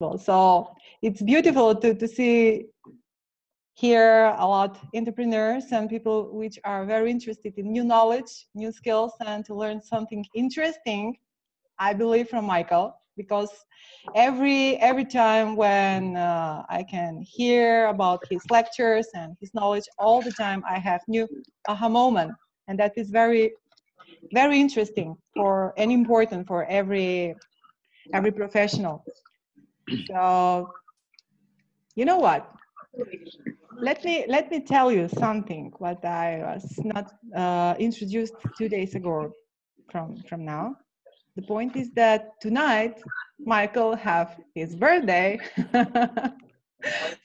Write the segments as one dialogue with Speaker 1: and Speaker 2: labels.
Speaker 1: So it's beautiful to see here a lot of entrepreneurs and people which are very interested in new knowledge, new skills, and to learn something interesting, I believe, from Michael, because every time when I can hear about his lectures and his knowledge, all the time I have new aha moment, and that is very, very interesting for and important for every professional. So, you know what? Let me tell you something what I was not introduced 2 days ago from now. The point is that tonight Michael have his birthday.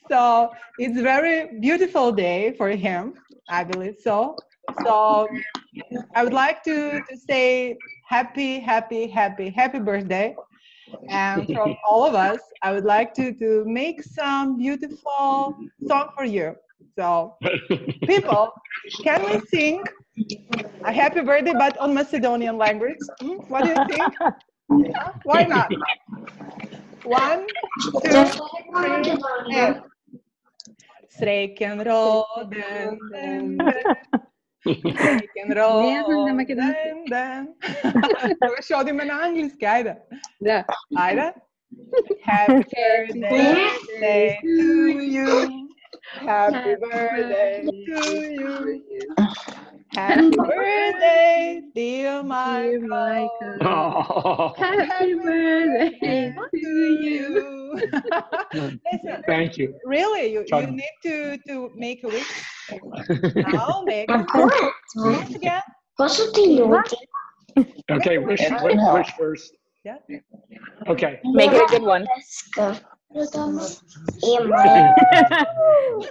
Speaker 1: So it's very beautiful day for him, I believe so. So I would like to say happy birthday. And from all of us, I would like to make some beautiful song for you. So people, can we sing a happy birthday but on Macedonian language? What do you think? Why not? 1, 2, 3, and Srećan rođendan, srećan rođendan. Ще одиме на английски, ајде.
Speaker 2: Да.
Speaker 1: Ајде. Happy birthday to you. Happy birthday to you. Happy birthday, dear Michael.
Speaker 2: Happy birthday
Speaker 1: to you. Listen,
Speaker 3: Thank you.
Speaker 1: Really, you need to make a wish. Now make a wish. Once again.
Speaker 3: Okay, wish first.
Speaker 1: Yeah.
Speaker 3: Okay.
Speaker 4: Make it a good one.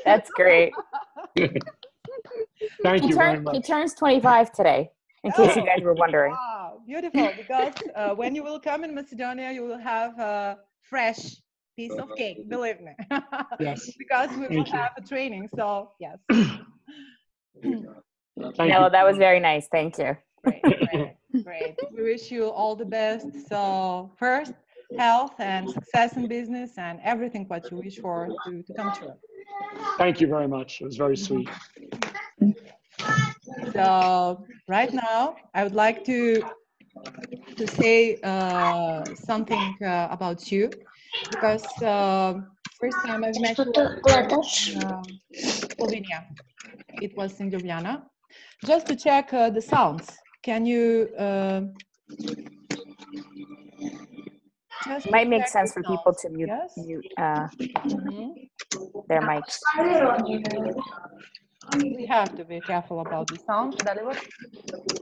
Speaker 4: That's great.
Speaker 3: Thank you very much.
Speaker 4: He turns 25 today, in case you guys were wondering.
Speaker 1: Wow, beautiful. Because when you will come in Macedonia, you will have a fresh piece of cake, believe me.
Speaker 3: Yes.
Speaker 1: Because we will have a training, so yes.
Speaker 4: No, that was very nice. Thank you.
Speaker 1: Great. We wish you all the best. So first, health and success in business and everything what you wish for to come true.
Speaker 3: Thank you very much. It was very sweet.
Speaker 1: So right now, I would like to say something about you, because first time I've met you in Slovenia. It was in Ljubljana. Just to check the sounds. Can you?
Speaker 4: It might make sense for people to mute, their mics.
Speaker 1: We have to be careful about the sound.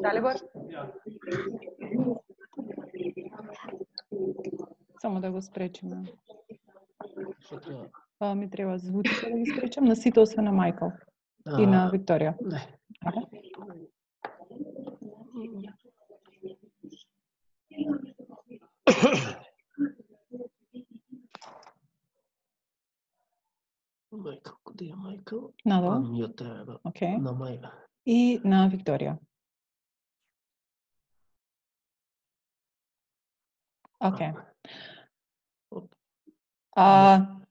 Speaker 1: Dalibor? Само да го спречиме. Ми треба звуците да ги спречам на сите, освен на Майкъл и на Виктория.
Speaker 5: Не. Майкъл, къде е Майкъл?
Speaker 1: Надолу.
Speaker 5: Окей. На Майя.
Speaker 1: И на Виктория. Okay.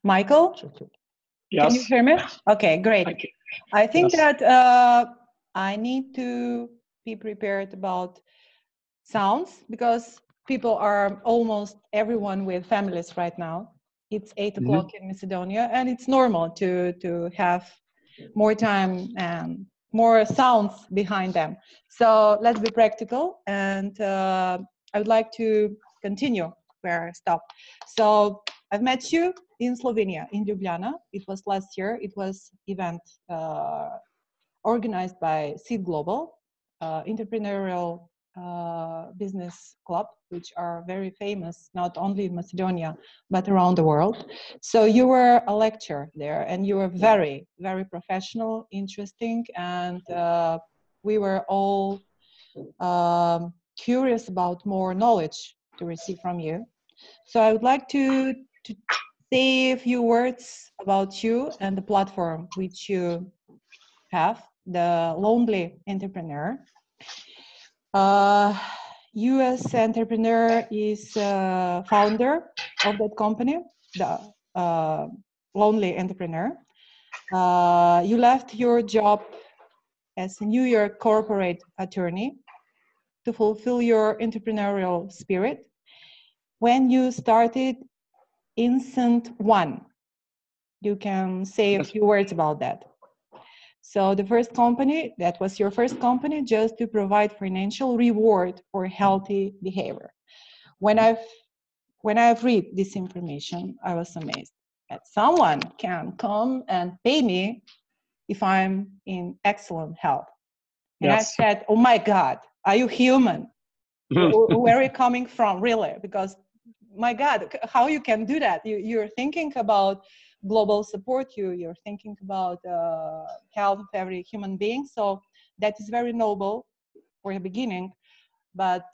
Speaker 1: Michael?
Speaker 3: Yes.
Speaker 1: Can you hear me? Okay, great. I think that I need to be prepared about sounds, because people are almost everyone with families right now. It's 8 o'clock in Macedonia, and it's normal to have more time and more sounds behind them. So let's be practical, and I would like to continue where I stopped. So I've met you in Slovenia, in Ljubljana. It was last year. It was event organized by Seed Global, entrepreneurial business club, which are very famous, not only in Macedonia, but around the world. So you were a lecturer there, and you were very, very professional, interesting, and we were all curious about more knowledge to receive from you. So I would like to say a few words about you and the platform which you have, the Lonely Entrepreneur. You as entrepreneur is founder of that company, the lonely entrepreneur. You left your job as a New York corporate attorney to fulfill your entrepreneurial spirit when you started Instant One. You can say a few words about that. So the first company, that was your first company, just to provide financial reward for healthy behavior. When I've read this information, I was amazed that someone can come and pay me if I'm in excellent health. And I said, oh my God, are you human? Where are you coming from, really? Because, my God, how you can do that? You're thinking about global support, you're thinking about health of every human being. So that is very noble for the beginning. But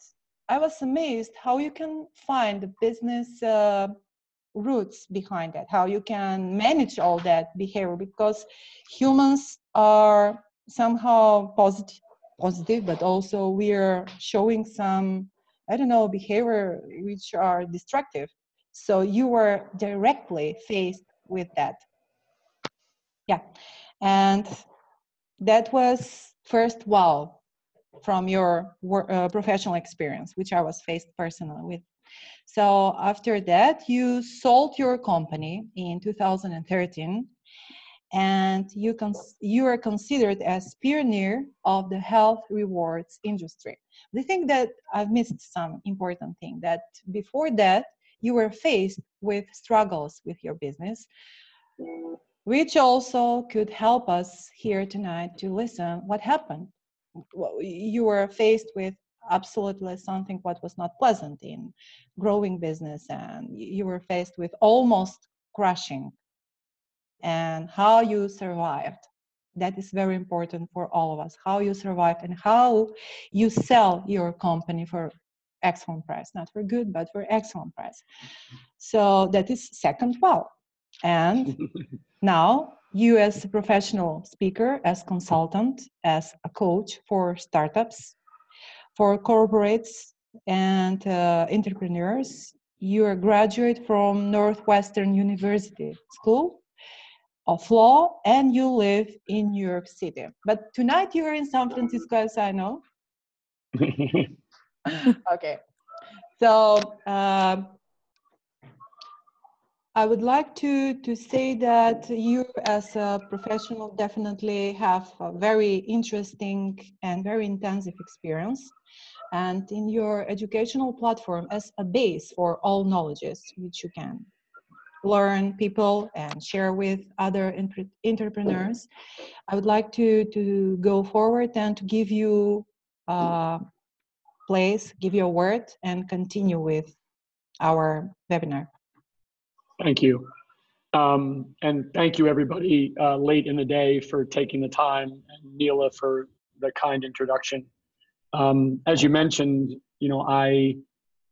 Speaker 1: I was amazed how you can find the business roots behind that, how you can manage all that behavior, because humans are somehow positive, but also we are showing some, I don't know, behavior which are destructive. So you were directly faced with that. Yeah. And that was first wow from your professional experience, which I was faced personally with. So after that, you sold your company in 2013, and you are considered as pioneer of the health rewards industry. I think that I've missed some important thing, that before that, you were faced with struggles with your business, which also could help us here tonight to listen what happened. You were faced with absolutely something what was not pleasant in growing business, and you were faced with almost crashing, and how you survived. That is very important for all of us, how you survived and how you sell your company for excellent price, not for good, but for excellent price. So that is second wow. And now you, as a professional speaker, as consultant, as a coach for startups, for corporates and entrepreneurs, you are a graduate from Northwestern University School of Law, and you live in New York City. But tonight you are in San Francisco, as I know. Okay. So I would like to say that you, as a professional, definitely have a very interesting and very intensive experience. And in your educational platform as a base for all knowledges, which you can learn people and share with other entrepreneurs, I would like to go forward and to give you a place, give you a word, and continue with our webinar.
Speaker 3: Thank you. And thank you, everybody, late in the day, for taking the time, and Neela for the kind introduction. As you mentioned, I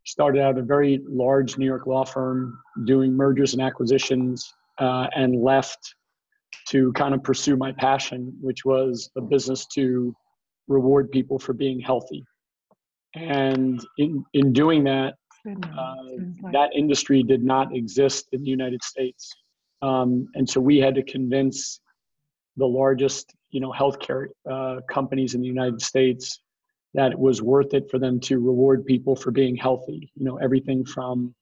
Speaker 3: started out a very large New York law firm doing mergers and acquisitions, and left to kind of pursue my passion, which was a business to reward people for being healthy. And in doing that, that industry did not exist in the United States. And so we had to convince the largest, healthcare companies in the United States that it was worth it for them to reward people for being healthy. Everything from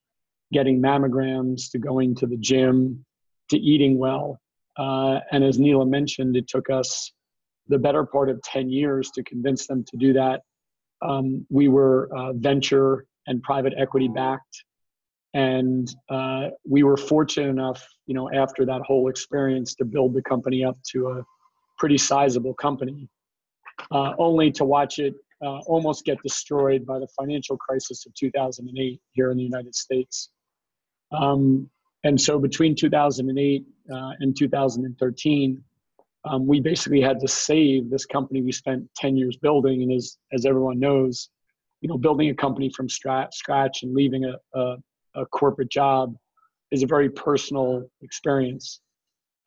Speaker 3: getting mammograms to going to the gym to eating well. And as Neela mentioned, it took us the better part of 10 years to convince them to do that. We were venture and private equity backed. And we were fortunate enough, after that whole experience, to build the company up to a pretty sizable company, only to watch it almost get destroyed by the financial crisis of 2008 here in the United States. And so between 2008 and 2013, we basically had to save this company we spent 10 years building. And as everyone knows, building a company from scratch and leaving a corporate job is a very personal experience.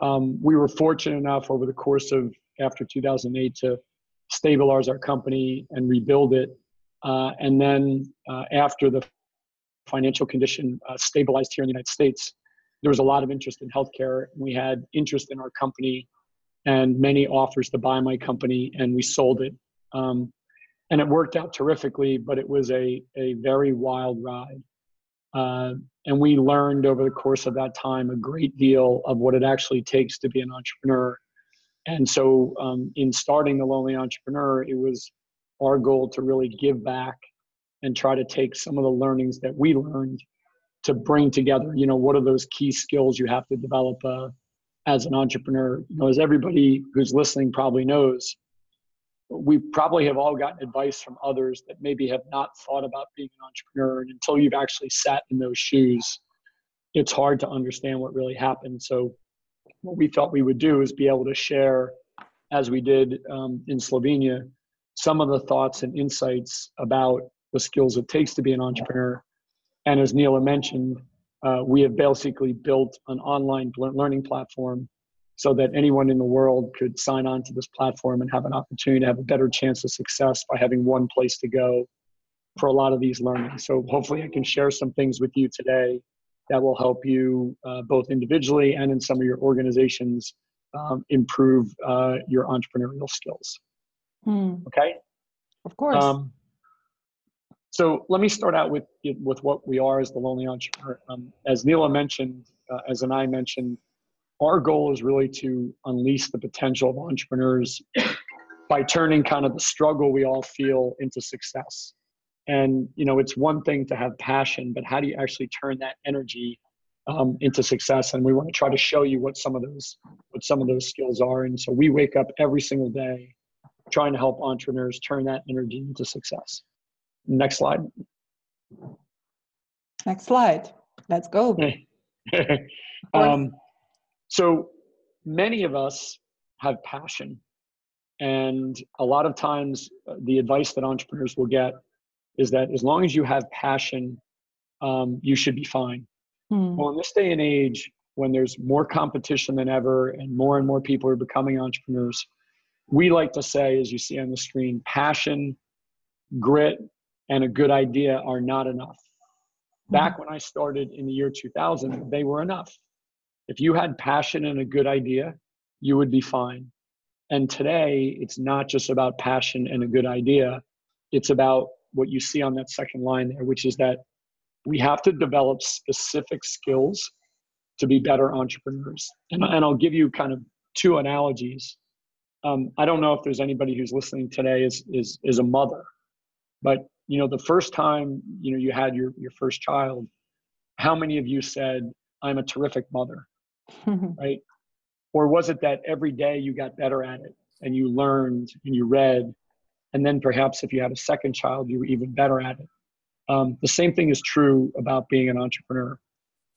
Speaker 3: We were fortunate enough over the course of after 2008 to stabilize our company and rebuild it. And then after the financial condition stabilized here in the United States, there was a lot of interest in healthcare. We had interest in our company and many offers to buy my company, and we sold it. And it worked out terrifically, but it was a very wild ride. And we learned over the course of that time a great deal of what it actually takes to be an entrepreneur. And so in starting The Lonely Entrepreneur, it was our goal to really give back and try to take some of the learnings that we learned to bring together, you know, what are those key skills you have to develop as an entrepreneur. You know, as everybody who's listening probably knows, we probably have all gotten advice from others that maybe have not thought about being an entrepreneur. And until you've actually sat in those shoes, it's hard to understand what really happened. So what we thought we would do is be able to share, as we did in Slovenia, some of the thoughts and insights about the skills it takes to be an entrepreneur. And as Neela mentioned, we have basically built an online learning platform so that anyone in the world could sign on to this platform and have an opportunity to have a better chance of success by having one place to go for a lot of these learnings. So hopefully I can share some things with you today that will help you both individually and in some of your organizations improve your entrepreneurial skills. Okay?
Speaker 1: Of course.
Speaker 3: So let me start out with what we are as the Lonely Entrepreneur. As Neela mentioned, as I mentioned, our goal is really to unleash the potential of entrepreneurs by turning kind of the struggle we all feel into success. And, you know, it's one thing to have passion, but how do you actually turn that energy into success? And we want to try to show you what some of those skills are. And so we wake up every single day trying to help entrepreneurs turn that energy into success. Next slide.
Speaker 1: Next slide. Let's go.
Speaker 3: So many of us have passion, and a lot of times the advice that entrepreneurs will get is that as long as you have passion, you should be fine. Well, in this day and age, when there's more competition than ever and more people are becoming entrepreneurs, we like to say, as you see on the screen, passion, grit, and a good idea are not enough. Back when I started in the year 2000, they were enough. If you had passion and a good idea, you would be fine. And today, it's not just about passion and a good idea. It's about what you see on that second line there, which is that we have to develop specific skills to be better entrepreneurs. And I'll give you kind of two analogies. I don't know if there's anybody who's listening today is a mother, but you know, the first time, you know, you had your first child, how many of you said, I'm a terrific mother, right? Or was it that every day you got better at it and you learned and you read, and then perhaps if you had a second child, you were even better at it? The same thing is true about being an entrepreneur.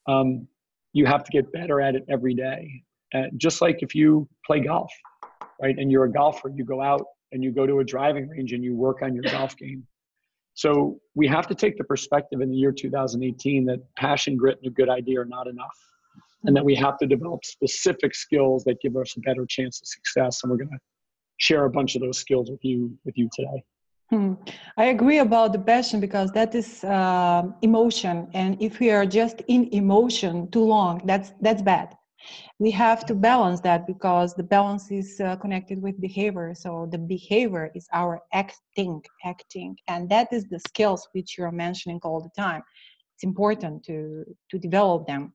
Speaker 3: You have to get better at it every day. Just like if you play golf, right? And you're a golfer, you go out and you go to a driving range and you work on your golf game. So we have to take the perspective in the year 2018 that passion, grit, and a good idea are not enough. And that we have to develop specific skills that give us a better chance of success. And we're going to share a bunch of those skills with you today.
Speaker 1: I agree about the passion because that is emotion. And if we are just in emotion too long, that's bad. We have to balance that because the balance is connected with behavior. So the behavior is our acting. And that is the skills which you're mentioning all the time. It's important to develop them.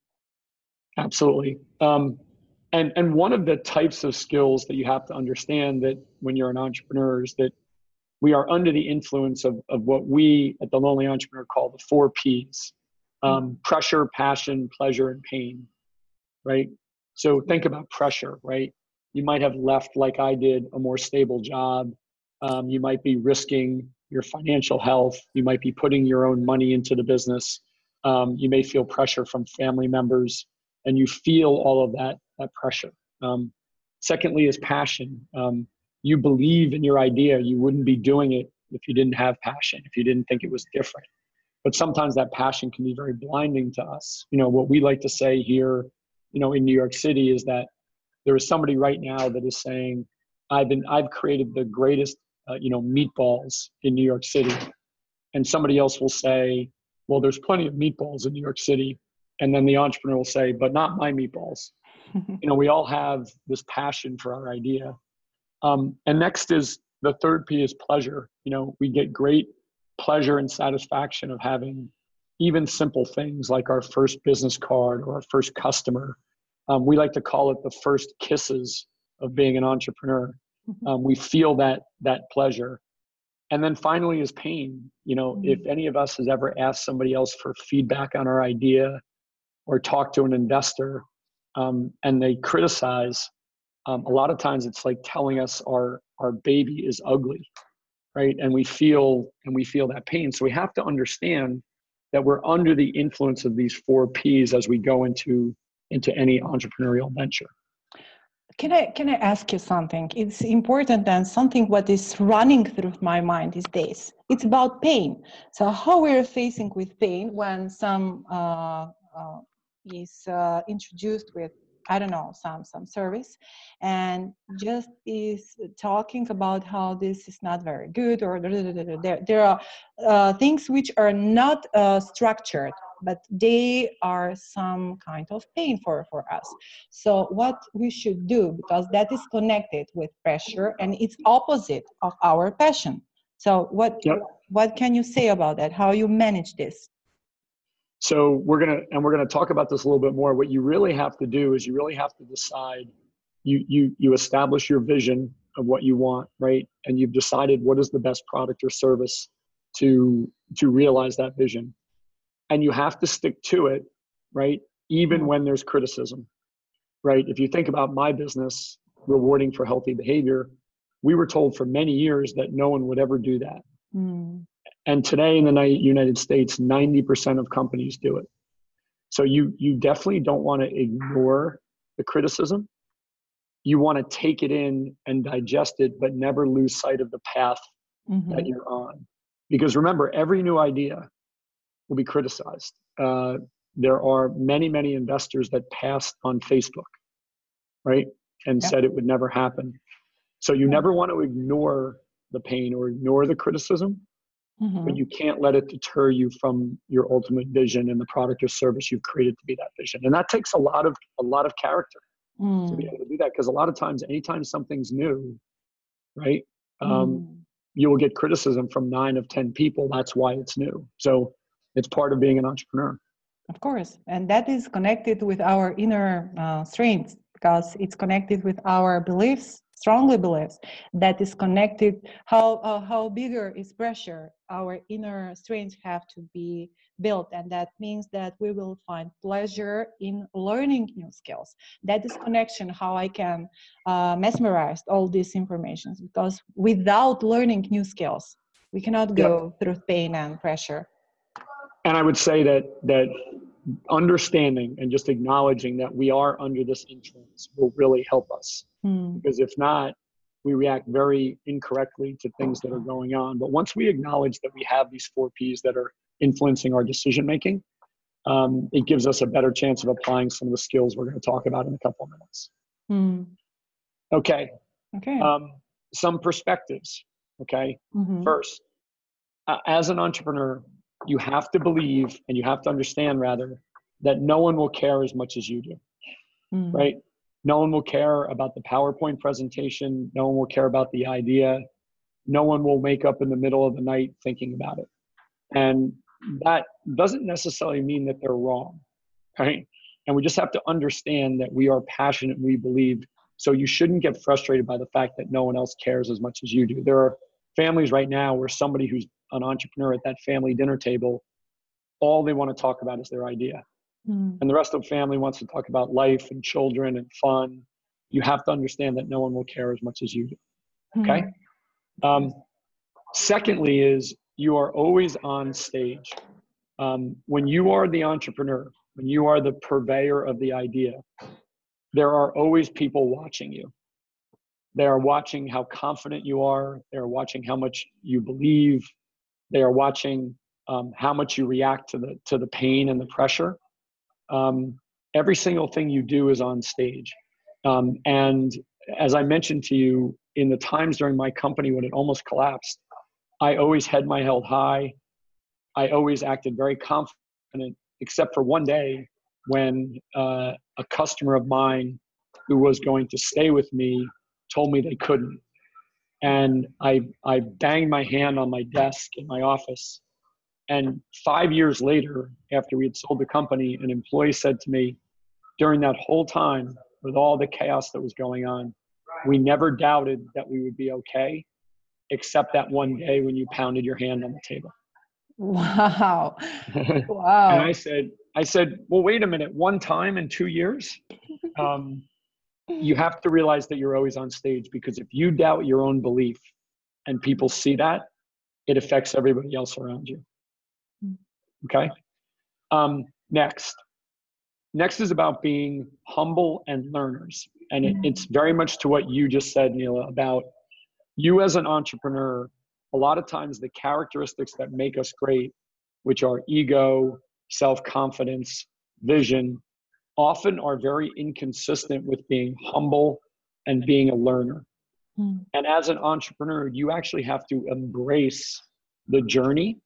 Speaker 3: Absolutely. And one of the types of skills that you have to understand that when you're an entrepreneur is that we are under the influence of what we at the Lonely Entrepreneur call the 4 Ps, pressure, passion, pleasure, and pain, right? So think about pressure, right? You might have left, like I did, a more stable job. You might be risking your financial health. You might be putting your own money into the business. You may feel pressure from family members, and you feel all of that pressure. Secondly is passion. You believe in your idea. You wouldn't be doing it if you didn't have passion, if you didn't think it was different. But sometimes that passion can be very blinding to us. You know, what we like to say here, you know, in New York City is that there is somebody right now that is saying, I've created the greatest, meatballs in New York City. And somebody else will say, well, there's plenty of meatballs in New York City. And then the entrepreneur will say, but not my meatballs. You know, we all have this passion for our idea. And next is the third P is pleasure. You know, we get great pleasure and satisfaction of having even simple things like our first business card or our first customer. We like to call it the first kisses of being an entrepreneur. We feel that pleasure. And then finally is pain. You know, if any of us has ever asked somebody else for feedback on our idea or talked to an investor and they criticize, a lot of times it's like telling us our baby is ugly, right? And we feel that pain. So we have to understand that we're under the influence of these 4 Ps as we go into any entrepreneurial venture.
Speaker 1: Can I ask you something? It's important, and something what is running through my mind these days. It's about pain. So how we're facing with pain when some is introduced with, I don't know, some service, and just is talking about how this is not very good, or there are things which are not structured, but they are some kind of pain for us. So what we should do, because that is connected with pressure and it's opposite of our passion. So what can you say about that? How you manage this?
Speaker 3: So we're gonna talk about this a little bit more. What you really have to do is you really have to decide. You establish your vision of what you want, right? And you've decided what is the best product or service to realize that vision. And you have to stick to it, right? Even when there's criticism, right? If you think about my business, Rewarding for Healthy Behavior, we were told for many years that no one would ever do that. And today in the United States, 90% of companies do it. So you definitely don't want to ignore the criticism. You want to take it in and digest it, but never lose sight of the path that you're on. Because remember, every new idea will be criticized. There are many investors that passed on Facebook, right? And said it would never happen. So you never want to ignore the pain or ignore the criticism, but you can't let it deter you from your ultimate vision and the product or service you've created to be that vision. And that takes a lot of character to be able to do that. Because a lot of times, anytime something's new, right? You will get criticism from 9 of 10 people. That's why it's new. So it's part of being an entrepreneur.
Speaker 1: Of course. And that is connected with our inner strengths, because it's connected with our beliefs, strongly beliefs. That is connected, how bigger is pressure, our inner strengths have to be built. And that means that we will find pleasure in learning new skills. That is connection, how I can mesmerize all these informations, because without learning new skills, we cannot go through pain and pressure.
Speaker 3: And I would say that understanding and just acknowledging that we are under this influence will really help us. Because if not, we react very incorrectly to things that are going on. But once we acknowledge that we have these 4 Ps that are influencing our decision making, it gives us a better chance of applying some of the skills we're going to talk about in a couple of minutes. Okay. Some perspectives. Okay. First, as an entrepreneur, you have to believe, and you have to understand rather, that no one will care as much as you do, right? No one will care about the PowerPoint presentation. No one will care about the idea. No one will wake up in the middle of the night thinking about it. And that doesn't necessarily mean that they're wrong, right? And we just have to understand that we are passionate and we believe. So you shouldn't get frustrated by the fact that no one else cares as much as you do. There are families right now where somebody who's an entrepreneur at that family dinner table, all they want to talk about is their idea. And the rest of the family wants to talk about life and children and fun. You have to understand that no one will care as much as you do. Okay. Secondly is you are always on stage. When you are the entrepreneur, when you are the purveyor of the idea, there are always people watching you. They are watching how confident you are. They are watching how much you believe. They are watching how much you react to the pain and the pressure. Every single thing you do is on stage. And as I mentioned to you, in the times during my company when it almost collapsed, I always had my head held high. I always acted very confident, except for one day when a customer of mine who was going to stay with me told me they couldn't. And I banged my hand on my desk in my office. And 5 years later, after we had sold the company, an employee said to me, during that whole time, with all the chaos that was going on, we never doubted that we would be okay, except that one day when you pounded your hand on the table.
Speaker 1: Wow. Wow.
Speaker 3: And I said, well, wait a minute, one time in 2 years? You have to realize that you're always on stage, because if you doubt your own belief and people see that, it affects everybody else around you. Okay? Next is about being humble and learners. And it's very much to what you just said, Neela, about you as an entrepreneur. A lot of times the characteristics that make us great, which are ego, self-confidence, vision, often are very inconsistent with being humble and being a learner. And as an entrepreneur, you actually have to embrace the journey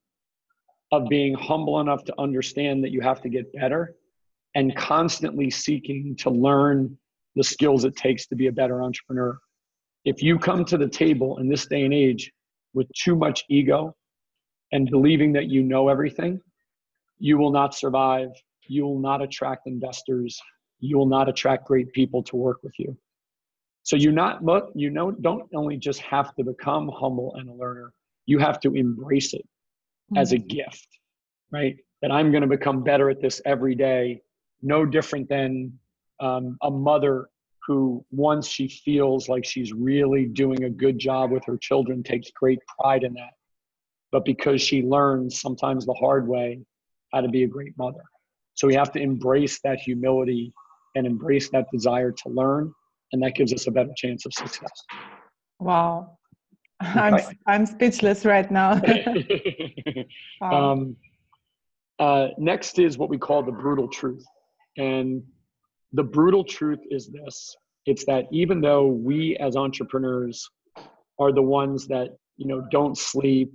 Speaker 3: of being humble enough to understand that you have to get better and constantly seeking to learn the skills it takes to be a better entrepreneur. If you come to the table in this day and age with too much ego and believing that you know everything, you will not survive. You will not attract investors. You will not attract great people to work with you. So don't only just have to become humble and a learner, you have to embrace it as a gift, right? That I'm going to become better at this every day. No different than a mother who, once she feels like she's really doing a good job with her children, takes great pride in that. But because she learns sometimes the hard way how to be a great mother. So we have to embrace that humility and embrace that desire to learn, and that gives us a better chance of success.
Speaker 1: Wow.
Speaker 3: Okay.
Speaker 1: I'm speechless right now. Wow.
Speaker 3: Next is what we call the brutal truth. And the brutal truth is this. It's that even though we as entrepreneurs are the ones that, don't sleep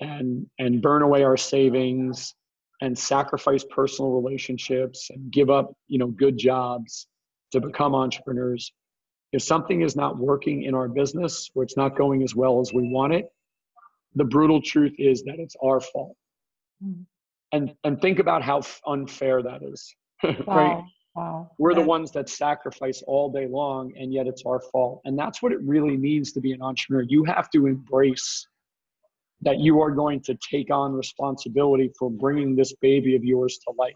Speaker 3: and burn away our savings and sacrifice personal relationships and give up, good jobs to become entrepreneurs, if something is not working in our business or it's not going as well as we want it, the brutal truth is that it's our fault. And think about how unfair that is,
Speaker 1: Wow.
Speaker 3: right?
Speaker 1: Wow.
Speaker 3: We're the ones that sacrifice all day long, and yet it's our fault. And that's what it really means to be an entrepreneur. You have to embrace that you are going to take on responsibility for bringing this baby of yours to life.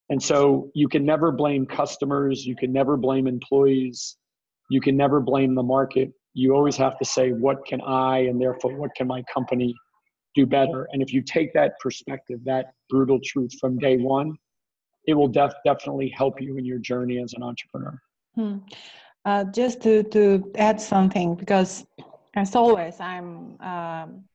Speaker 3: And so you can never blame customers. You can never blame employees. You can never blame the market. You always have to say, what can I, and therefore what can my company do better? And if you take that perspective, that brutal truth from day one, it will definitely help you in your journey as an entrepreneur.
Speaker 1: Just to add something, because as always, I'm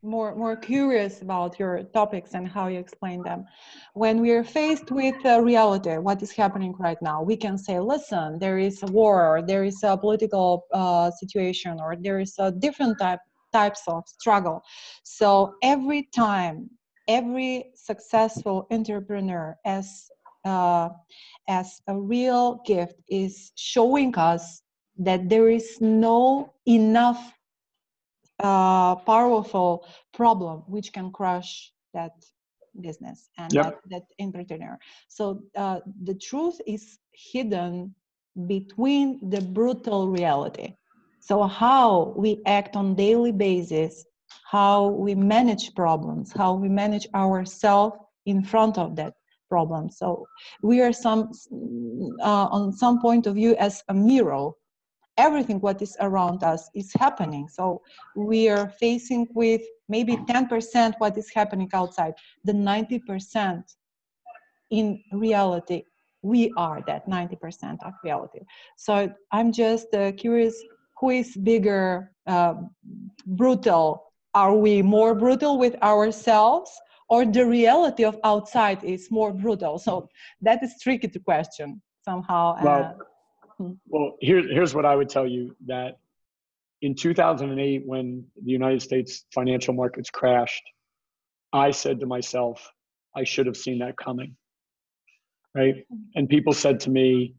Speaker 1: more curious about your topics and how you explain them. When we are faced with reality, what is happening right now, we can say, listen, there is a war, or there is a political situation, or there is a different types of struggle. So every time, every successful entrepreneur as a real gift is showing us that there is no enough powerful problem which can crush that business and that entrepreneur. So the truth is hidden between the brutal reality. So how we act on daily basis, how we manage problems, how we manage ourselves in front of that problem. So we are on some point of view as a mirror. Everything what is around us is happening. So we are facing with maybe 10% what is happening outside. The 90% in reality, we are that 90% of reality. So I'm just curious, who is bigger brutal? Are we more brutal with ourselves, or the reality of outside is more brutal? So that is tricky to question somehow.
Speaker 3: Well, here's what I would tell you, that in 2008, when the United States financial markets crashed, I said to myself, I should have seen that coming. right? And people said to me,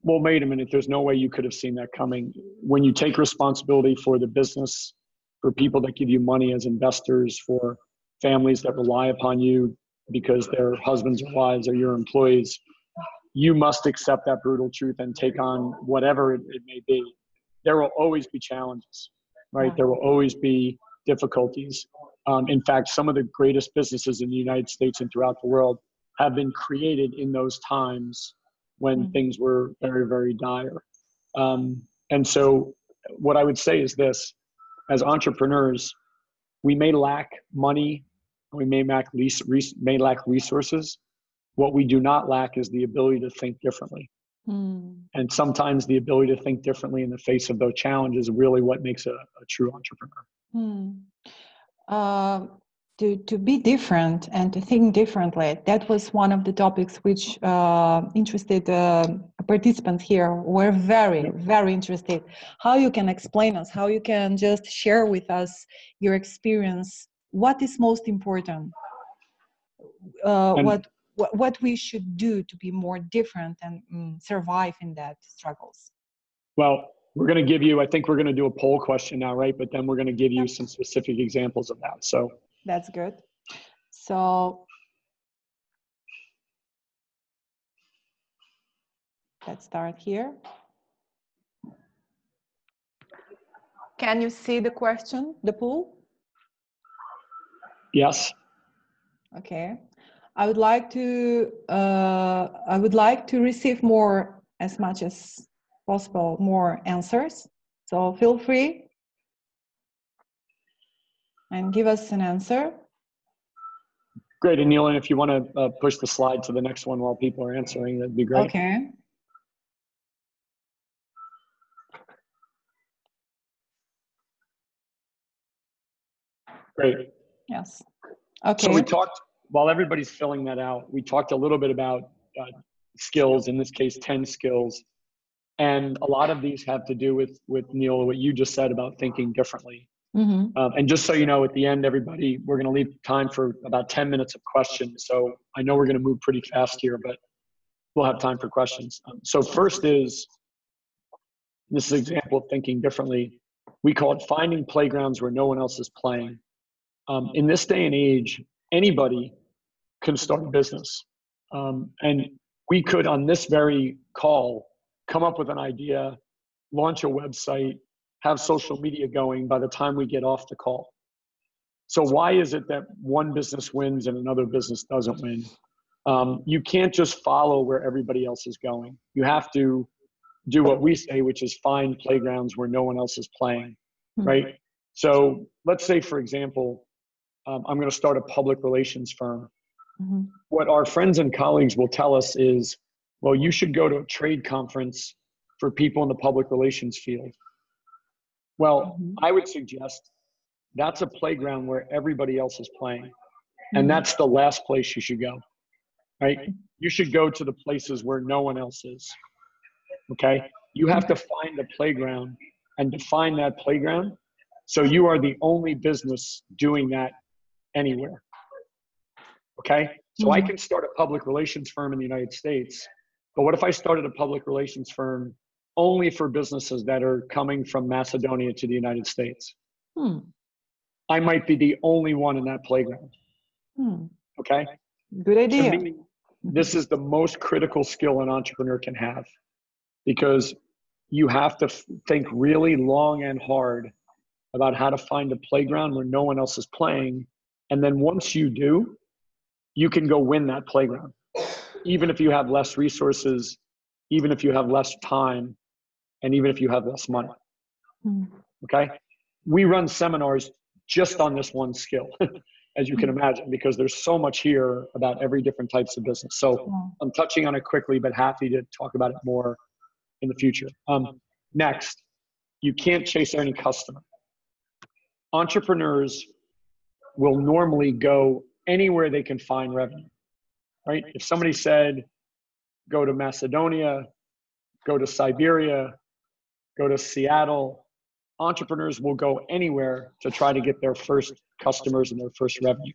Speaker 3: well, wait a minute, there's no way you could have seen that coming. When you take responsibility for the business, for people that give you money as investors, for families that rely upon you because their husbands or wives are your employees, you must accept that brutal truth and take on whatever it may be. There will always be challenges, right? There will always be difficulties. In fact, some of the greatest businesses in the United States and throughout the world have been created in those times when things were very, very dire. And so what I would say is this: as entrepreneurs, we may lack money, we may lack resources. What we do not lack is the ability to think differently. And sometimes the ability to think differently in the face of those challenges is really what makes a true entrepreneur.
Speaker 1: To be different and to think differently, that was one of the topics which interested participants here. Were very, very interested. How you can explain us, how you can just share with us your experience. What is most important? What we should do to be more different and survive in that struggles?
Speaker 3: Well, we're going to give you, I think we're going to do a poll question now, right? But then we're going to give you some specific examples of that. So
Speaker 1: that's good. So let's start here. Can you see the question, the poll?
Speaker 3: Yes.
Speaker 1: Okay. I would like to receive more, as much as possible, more answers. So feel free and give us an answer.
Speaker 3: Great. And Neil, if you want to push the slide to the next one while people are answering, that'd be great.
Speaker 1: Okay.
Speaker 3: Great.
Speaker 1: Yes. Okay.
Speaker 3: So we talked, while everybody's filling that out, we talked a little bit about skills, in this case, 10 skills. And a lot of these have to do with Neil, what you just said about thinking differently. And just so you know, at the end, everybody, we're going to leave time for about 10 minutes of questions. So I know we're going to move pretty fast here, but we'll have time for questions. So first is, this is an example of thinking differently. We call it finding playgrounds where no one else is playing. In this day and age, anybody can start a business. And we could, on this very call, come up with an idea, launch a website, have social media going by the time we get off the call. So why is it that one business wins and another business doesn't win? You can't just follow where everybody else is going. You have to do what we say, which is find playgrounds where no one else is playing, right? So let's say, for example, I'm going to start a public relations firm. What our friends and colleagues will tell us is, well, you should go to a trade conference for people in the public relations field. Well, I would suggest that's a playground where everybody else is playing. And that's the last place you should go, right? You should go to the places where no one else is, okay? You have to find a playground and define that playground. So you are the only business doing that anywhere, okay? So I can start a public relations firm in the United States, but what if I started a public relations firm only for businesses that are coming from Macedonia to the United States? I might be the only one in that playground, okay?
Speaker 1: Good idea.
Speaker 3: To me, this is the most critical skill an entrepreneur can have, because you have to think really long and hard about how to find a playground where no one else is playing. And then once you do, you can go win that playground, even if you have less resources, even if you have less time, and even if you have less money, okay? We run seminars just on this one skill, as you can imagine, because there's so much here about every different types of business. So I'm touching on it quickly, but happy to talk about it more in the future. Next, you can't chase any customer. Entrepreneurs will normally go anywhere they can find revenue, right? If somebody said, go to Macedonia, go to Siberia, go to Seattle, entrepreneurs will go anywhere to try to get their first customers and their first revenue.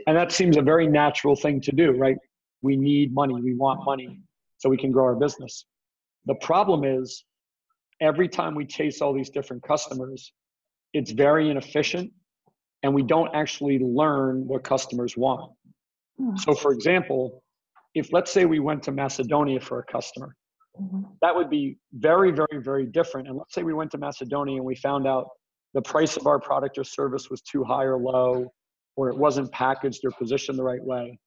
Speaker 3: And that seems a very natural thing to do, right? We need money. We want money so we can grow our business. The problem is every time we chase all these different customers, it's very inefficient and we don't actually learn what customers want. So for example, if let's say we went to Macedonia for a customer, that would be very, very, very different. And let's say we went to Macedonia and we found out the price of our product or service was too high or low, or it wasn't packaged or positioned the right way.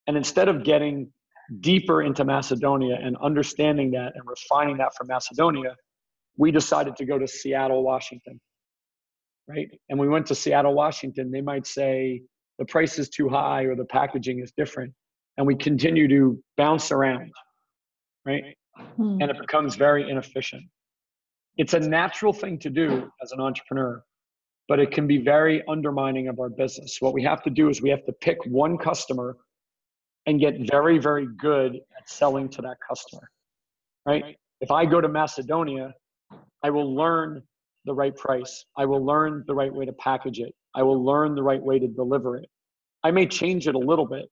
Speaker 3: And instead of getting deeper into Macedonia and understanding that and refining that for Macedonia, we decided to go to Seattle, Washington, right? And we went to Seattle, Washington. They might say the price is too high or the packaging is different. And we continue to bounce around, right? And it becomes very inefficient. It's a natural thing to do as an entrepreneur, but it can be very undermining of our business. What we have to do is we have to pick one customer and get very, very good at selling to that customer, right? If I go to Macedonia, I will learn the right price. I will learn the right way to package it. I will learn the right way to deliver it. I may change it a little bit,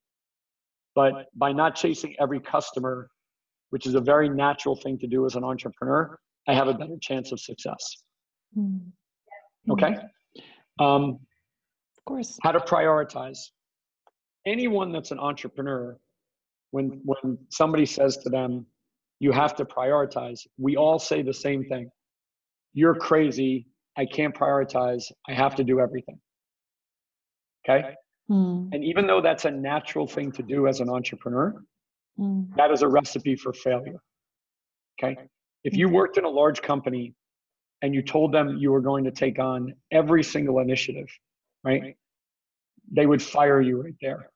Speaker 3: but by not chasing every customer, which is a very natural thing to do as an entrepreneur, I have a better chance of success. Okay? Of
Speaker 1: course.
Speaker 3: How to prioritize. Anyone that's an entrepreneur, when somebody says to them, you have to prioritize, we all say the same thing. You're crazy. I can't prioritize. I have to do everything. Okay? And even though that's a natural thing to do as an entrepreneur, that is a recipe for failure. Okay? If you worked in a large company and you told them you were going to take on every single initiative, right? They would fire you right there.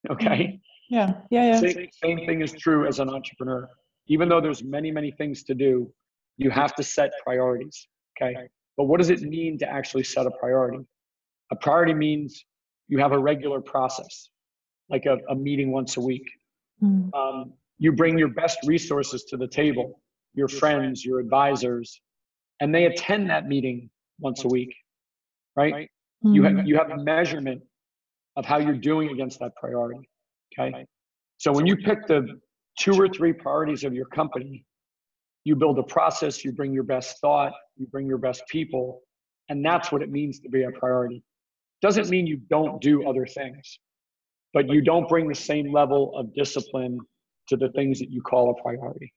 Speaker 3: Okay?
Speaker 1: Yeah.
Speaker 3: Same thing is true as an entrepreneur. Even though there's many, many things to do, you have to set priorities. Okay? But what does it mean to actually set a priority? A priority means you have a regular process, like a meeting once a week. You bring your best resources to the table, your friends, your advisors, and they attend that meeting once a week, right? You have a measurement of how you're doing against that priority, okay? So when you pick the 2 or 3 priorities of your company, you build a process, you bring your best thought, you bring your best people, and that's what it means to be a priority. Doesn't mean you don't do other things, but you don't bring the same level of discipline to the things that you call a priority.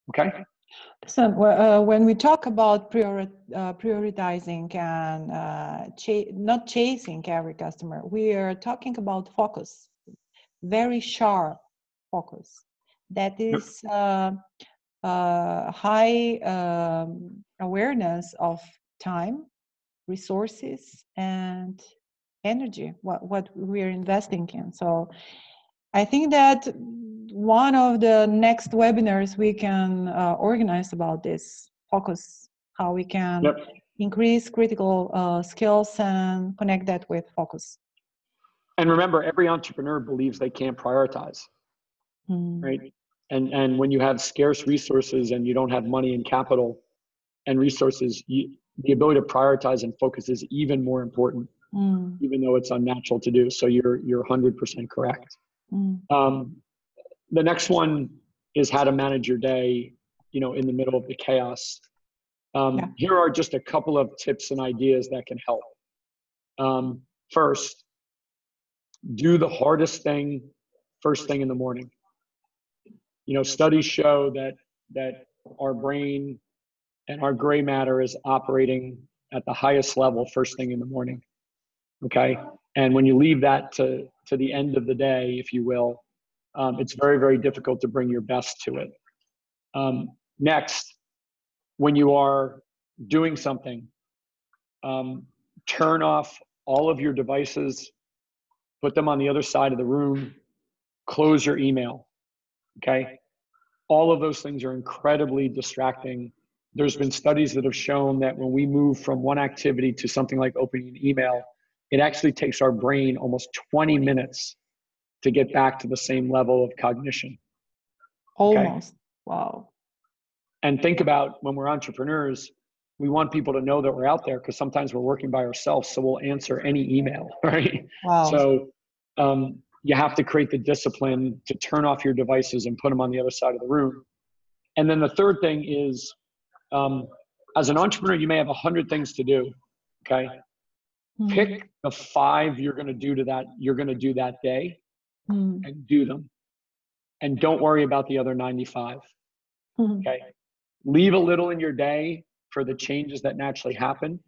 Speaker 3: Okay?
Speaker 1: So when we talk about prioritizing and not chasing every customer, we are talking about focus, very sharp focus. That is high awareness of time, resources, and energy, what we're investing in. So I think that one of the next webinars we can organize about this focus, how we can increase critical skills and connect that with focus.
Speaker 3: And remember, every entrepreneur believes they can't prioritize, right? And when you have scarce resources and you don't have money and capital and resources, the ability to prioritize and focus is even more important, even though it's unnatural to do. So you're 100% correct. The next one is how to manage your day, in the middle of the chaos. Here are just a couple of tips and ideas that can help. First, do the hardest thing first thing in the morning. Studies show that our brain and our gray matter is operating at the highest level first thing in the morning. Okay? And when you leave that to the end of the day, if you will, it's very, very difficult to bring your best to it. Next, when you are doing something, turn off all of your devices, put them on the other side of the room, close your email, okay? All of those things are incredibly distracting. There's been studies that have shown that when we move from one activity to something like opening an email, it actually takes our brain almost 20 minutes to get back to the same level of cognition. Okay?
Speaker 1: Almost. Wow.
Speaker 3: And think about when we're entrepreneurs, we want people to know that we're out there because sometimes we're working by ourselves, so we'll answer any email, right?
Speaker 1: Wow.
Speaker 3: So you have to create the discipline to turn off your devices and put them on the other side of the room. And then the third thing is, as an entrepreneur, you may have 100 things to do. Okay. Pick the 5 you're going to do that day and do them. And don't worry about the other 95. Okay. Leave a little in your day for the changes that naturally happen.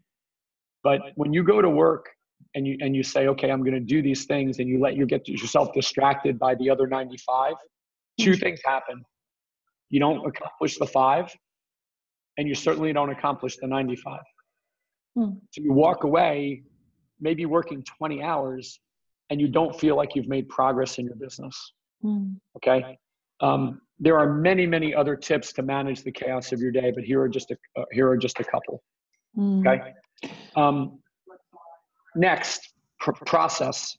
Speaker 3: But when you go to work and you say, okay, I'm going to do these things, and you get yourself distracted by the other 95, 2 things happen. You don't accomplish the 5, and you certainly don't accomplish the 95. So you walk away, maybe working 20 hours, and you don't feel like you've made progress in your business. Okay. There are many, many other tips to manage the chaos of your day, but here are just a couple. Okay. Next, process.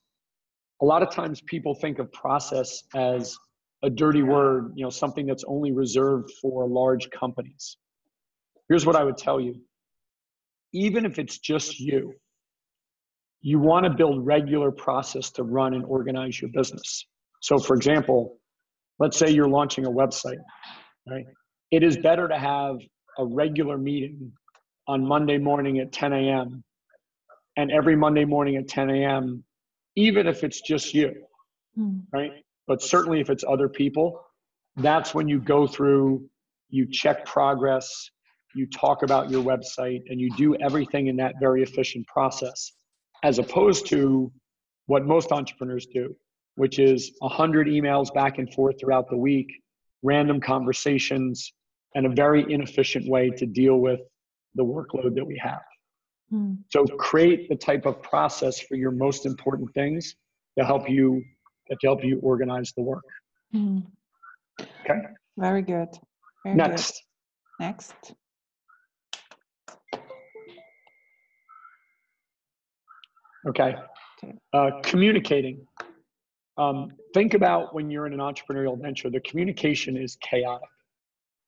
Speaker 3: A lot of times people think of process as a dirty word, something that's only reserved for large companies. Here's what I would tell you. Even if it's just you want to build regular process to run and organize your business. So for example, let's say you're launching a website, right? It is better to have a regular meeting on Monday morning at 10 a.m. and every Monday morning at 10 a.m., even if it's just you, right? But certainly if it's other people, that's when you go through, you check progress, you talk about your website, and you do everything in that very efficient process, as opposed to what most entrepreneurs do, which is 100 emails back and forth throughout the week, random conversations, and a very inefficient way to deal with the workload that we have. So create the type of process for your most important things to help you organize the work. Okay.
Speaker 1: Very good. Very
Speaker 3: Next.
Speaker 1: Good. Next.
Speaker 3: Okay. Communicating. Think about when you're in an entrepreneurial venture, the communication is chaotic.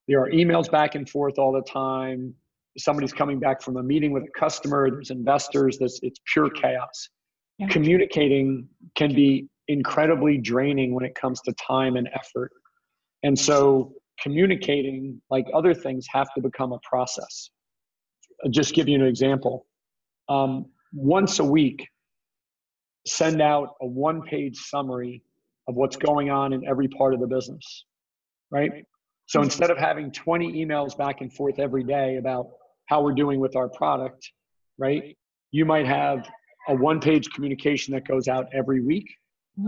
Speaker 3: There are emails back and forth all the time. Somebody's coming back from a meeting with a customer. There's investors. It's pure chaos. Yeah. Communicating can be incredibly draining when it comes to time and effort. And so communicating, like other things, have to become a process. I'll just give you an example. Once a week, send out a 1-page summary of what's going on in every part of the business, right? So instead of having 20 emails back and forth every day about how we're doing with our product, right? You might have a 1-page communication that goes out every week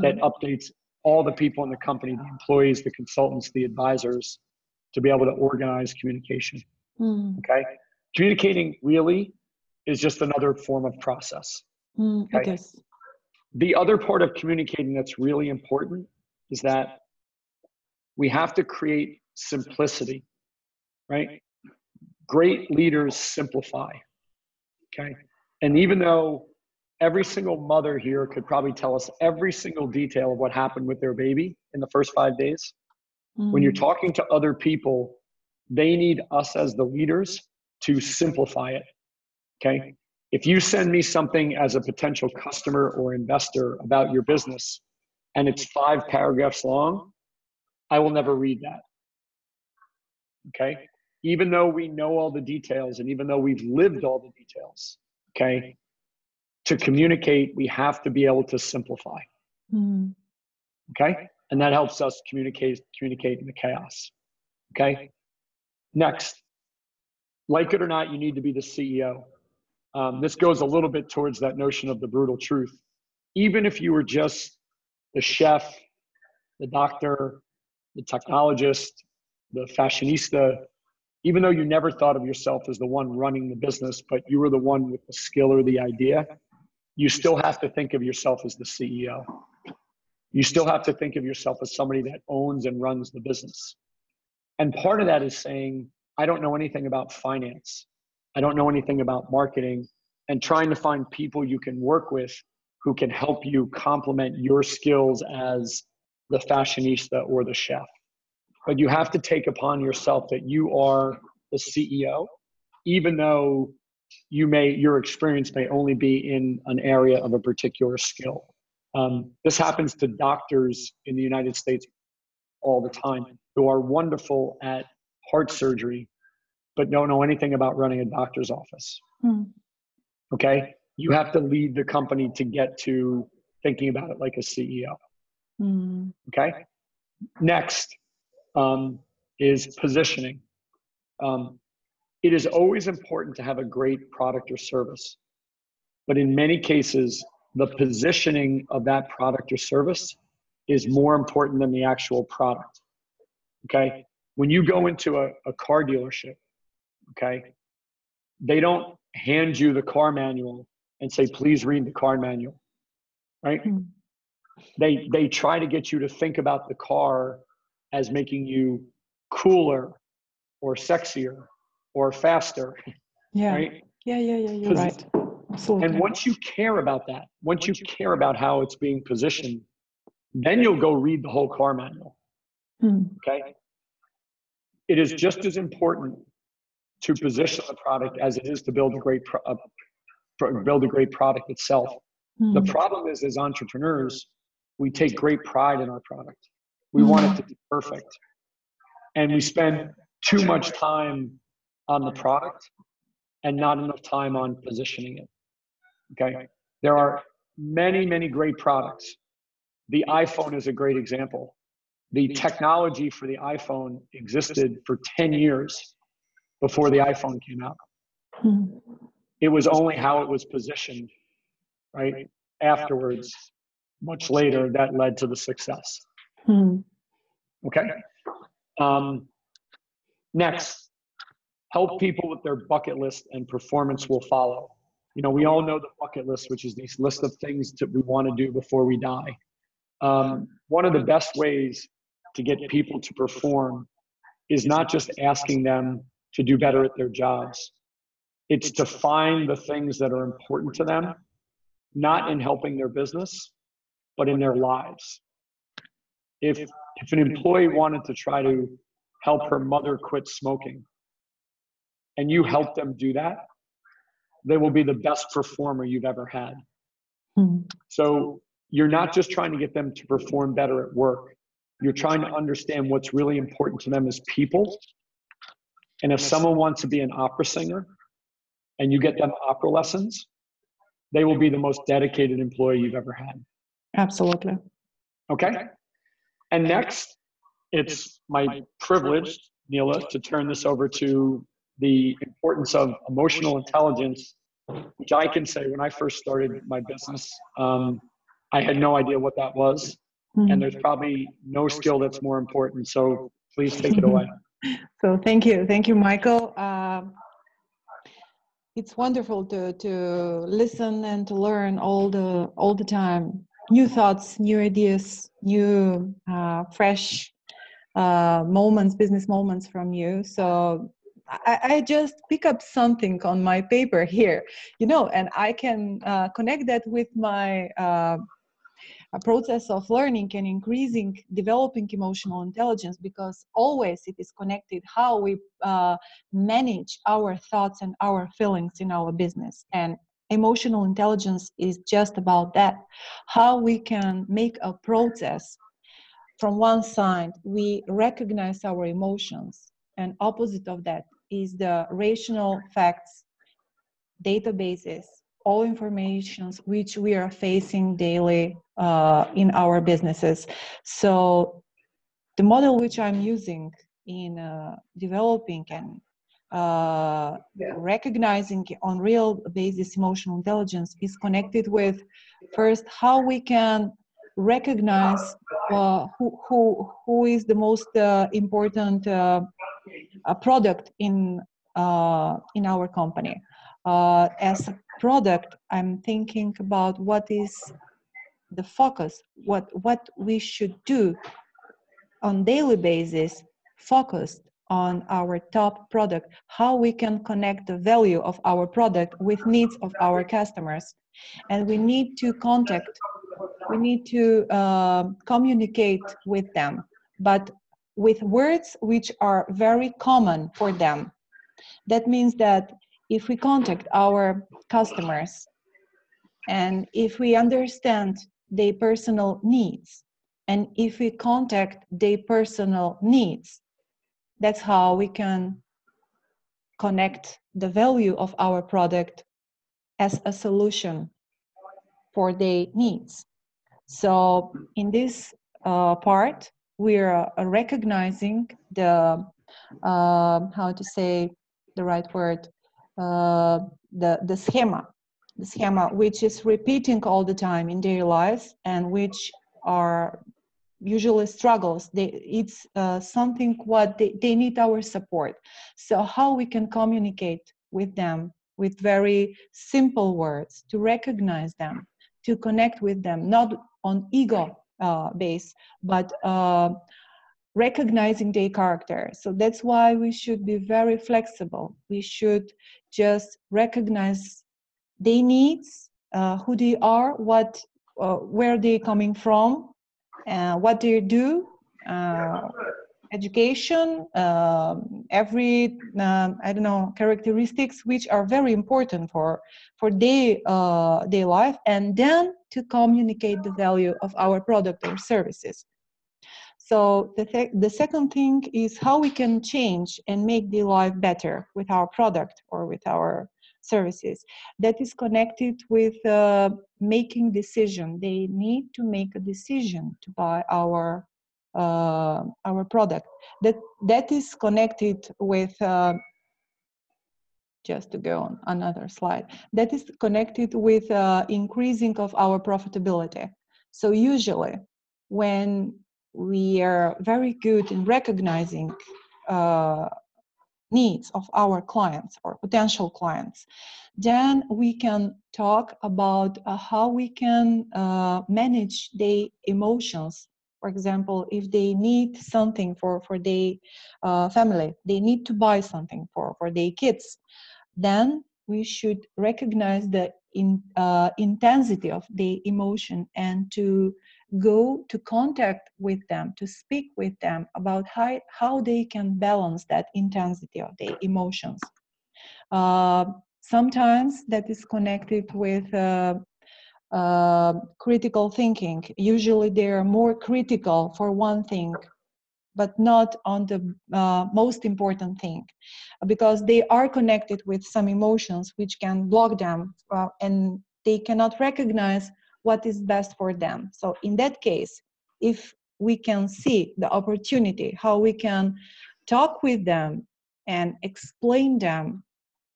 Speaker 3: that updates all the people in the company, the employees, the consultants, the advisors, to be able to organize communication. Okay? Communicating really is just another form of process. Okay?
Speaker 1: It is.
Speaker 3: The other part of communicating that's really important is that we have to create simplicity, right? Great leaders simplify, okay? And even though every single mother here could probably tell us every single detail of what happened with their baby in the first 5 days, when you're talking to other people, they need us as the leaders to simplify it, okay? If you send me something as a potential customer or investor about your business and it's 5 paragraphs long, I will never read that, okay? Even though we know all the details and even though we've lived all the details, okay? To communicate, we have to be able to simplify, okay? And that helps us communicate in the chaos, okay? Next, like it or not, you need to be the CEO. This goes a little bit towards that notion of the brutal truth. Even if you were just the chef, the doctor, the technologist, the fashionista, even though you never thought of yourself as the one running the business, but you were the one with the skill or the idea, you still have to think of yourself as the CEO. You still have to think of yourself as somebody that owns and runs the business. And part of that is saying, I don't know anything about finance. I don't know anything about marketing, and trying to find people you can work with who can help you complement your skills as the fashionista or the chef. But you have to take upon yourself that you are the CEO, even though your experience may only be in an area of a particular skill. This happens to doctors in the United States all the time who are wonderful at heart surgery, but don't know anything about running a doctor's office. Okay? You have to lead the company to get to thinking about it like a CEO. Okay? Next is positioning. It is always important to have a great product or service, but in many cases, the positioning of that product or service is more important than the actual product. Okay? When you go into a car dealership, okay, they don't hand you the car manual and say, please read the car manual, right? They try to get you to think about the car as making you cooler or sexier or faster, right?
Speaker 1: Yeah, you're right. Absolutely.
Speaker 3: And once you care about that, once you care about how it's being positioned, then you'll go read the whole car manual, okay? It is just as important to position the product as it is to build a great product itself. The problem is, as entrepreneurs, we take great pride in our product. We want it to be perfect. And we spend too much time on the product and not enough time on positioning it. Okay? There are many, many great products. The iPhone is a great example. The technology for the iPhone existed for 10 years before the iPhone came out. It was only how it was positioned, right, afterwards, much later, that led to the success. Okay? Next, help people with their bucket list and performance will follow. You know, we all know the bucket list, which is this list of things that we want to do before we die. One of the best ways to get people to perform is not just asking them to do better at their jobs. It's to find the things that are important to them, not in helping their business, but in their lives. If an employee wanted to try to help her mother quit smoking, and you help them do that, they will be the best performer you've ever had. So you're not just trying to get them to perform better at work. You're trying to understand what's really important to them as people. And if someone wants to be an opera singer and you get them opera lessons, they will be the most dedicated employee you've ever had.
Speaker 1: Absolutely.
Speaker 3: Okay? And next, it's my privilege, Neela, to turn this over to the importance of emotional intelligence, which I can say when I first started my business, I had no idea what that was. And there's probably no skill that's more important. So please take it away.
Speaker 1: So thank you, Michael. It's wonderful to listen and to learn all the time. New thoughts, new ideas, new fresh moments, business moments from you. So I just pick up something on my paper here, you know, and I can connect that with my a process of learning and developing emotional intelligence, because always it is connected how we manage our thoughts and our feelings in our business. And emotional intelligence is just about that, how we can make a process. From one side, we recognize our emotions, and opposite of that is the rational facts, databases, all informations which we are facing daily in our businesses. So the model which I'm using in developing and recognizing on real basis emotional intelligence is connected with, first, how we can recognize who is the most important product in our company. As a product, I'm thinking about what is the focus, what we should do on daily basis, focused on our top product, how we can connect the value of our product with needs of our customers. And we need to communicate with them, but with words which are very common for them. That means that if we contact our customers and if we understand their personal needs. And if we contact their personal needs, that's how we can connect the value of our product as a solution for their needs. So in this part, we are recognizing the, how to say the right word, the schema, which is repeating all the time in their lives and which are usually struggles. It's something what they need our support. So how we can communicate with them with very simple words, to recognize them, to connect with them, not on ego base, but recognizing their character. So that's why we should be very flexible. We should just recognize their needs, who they are, where they're coming from, what they do, education, every I don't know, characteristics which are very important for their life, and then to communicate the value of our product or services. So the second thing is how we can change and make their life better with our product or with our services. That is connected with making decision. They need to make a decision to buy our product. That is connected with just to go on another slide. That is connected with increasing of our profitability. So usually when we are very good in recognizing needs of our clients or potential clients, then we can talk about how we can manage their emotions. For example, if they need something for their family, they need to buy something for their kids, then we should recognize the intensity of the emotion and to go to contact with them, to speak with them about how they can balance that intensity of the emotions. Sometimes that is connected with critical thinking. Usually they are more critical for one thing, but not on the most important thing, because they are connected with some emotions which can block them and they cannot recognize what is best for them. So in that case, if we can see the opportunity, how we can talk with them and explain them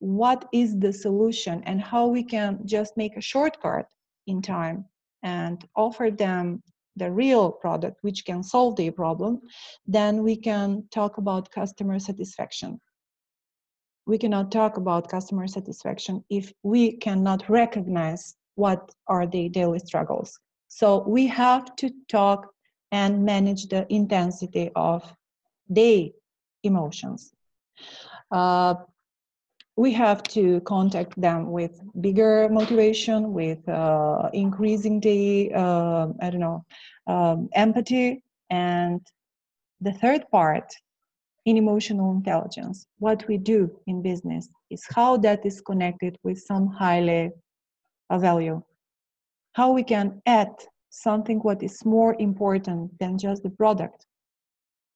Speaker 1: what is the solution and how we can just make a shortcut in time and offer them the real product which can solve their problem, then we can talk about customer satisfaction. We cannot talk about customer satisfaction if we cannot recognize what are their daily struggles. So we have to talk and manage the intensity of their emotions. We have to contact them with bigger motivation, with increasing the, empathy. And the third part, in emotional intelligence, what we do in business is how that is connected with some highly value. How we can add something what is more important than just the product.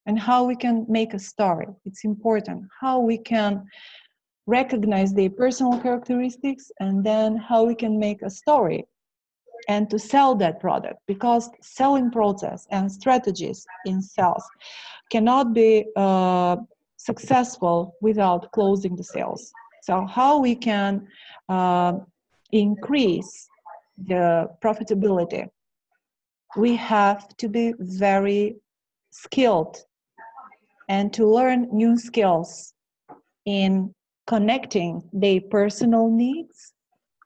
Speaker 1: And how we can make a story. It's important. How we can recognize their personal characteristics and then how we can make a story and to sell that product, because selling process and strategies in sales cannot be successful without closing the sales. So how we can increase the profitability, we have to be very skilled and to learn new skills in connecting their personal needs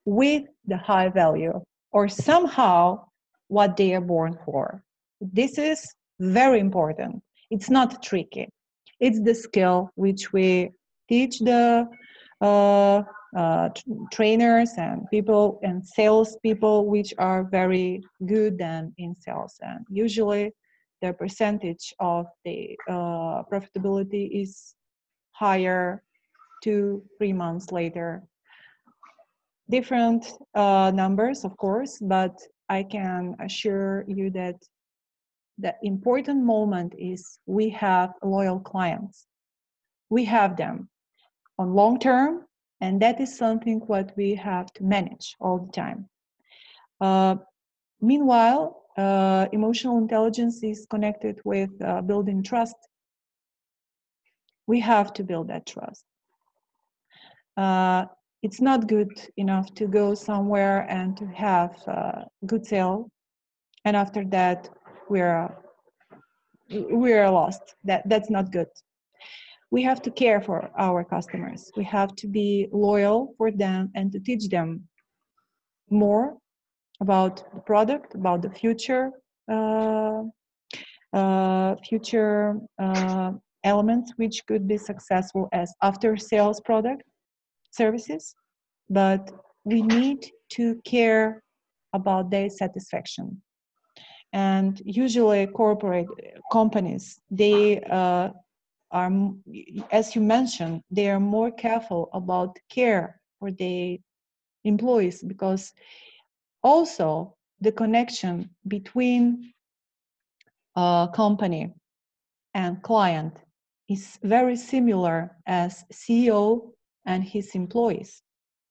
Speaker 1: with the high value or somehow what they are born for. This is very important. It's not tricky. It's the skill which we teach the trainers and people and sales people which are very good in sales. And usually the percentage of the profitability is higher 2-3 months later. Different numbers, of course, but I can assure you that the important moment is we have loyal clients. We have them on long term, and that is something what we have to manage all the time. Meanwhile, emotional intelligence is connected with building trust. We have to build that trust. It's not good enough to go somewhere and to have a good sale, and after that we're lost. That's not good. We have to care for our customers. We have to be loyal for them and to teach them more about the product, about the future elements which could be successful as after-sales product services. But we need to care about their satisfaction. And usually corporate companies, they are, as you mentioned, they are more careful about care for their employees, because also the connection between company and client is very similar as CEO and his employees,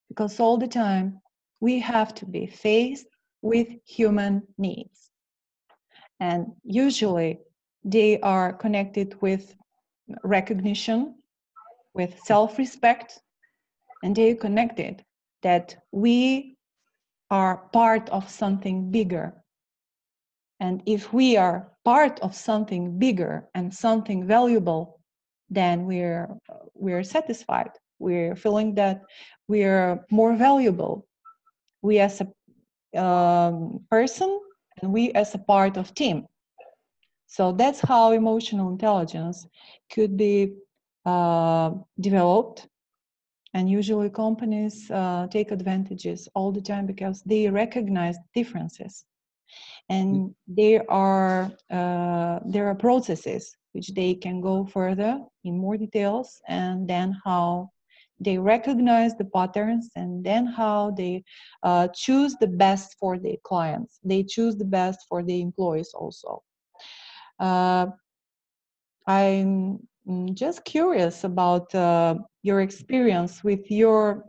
Speaker 1: because all the time we have to be faced with human needs. And usually they are connected with recognition, with self-respect, and they are connected that we are part of something bigger. And if we are part of something bigger and something valuable, then we're satisfied. We're feeling that we're more valuable. We as a person, and we as a part of team. So that's how emotional intelligence could be developed. And usually companies take advantages all the time because they recognize differences. And there are processes which they can go further in more details, and then how they recognize the patterns, and then how they choose the best for their clients. They choose the best for the employees also. I'm just curious about your experience with your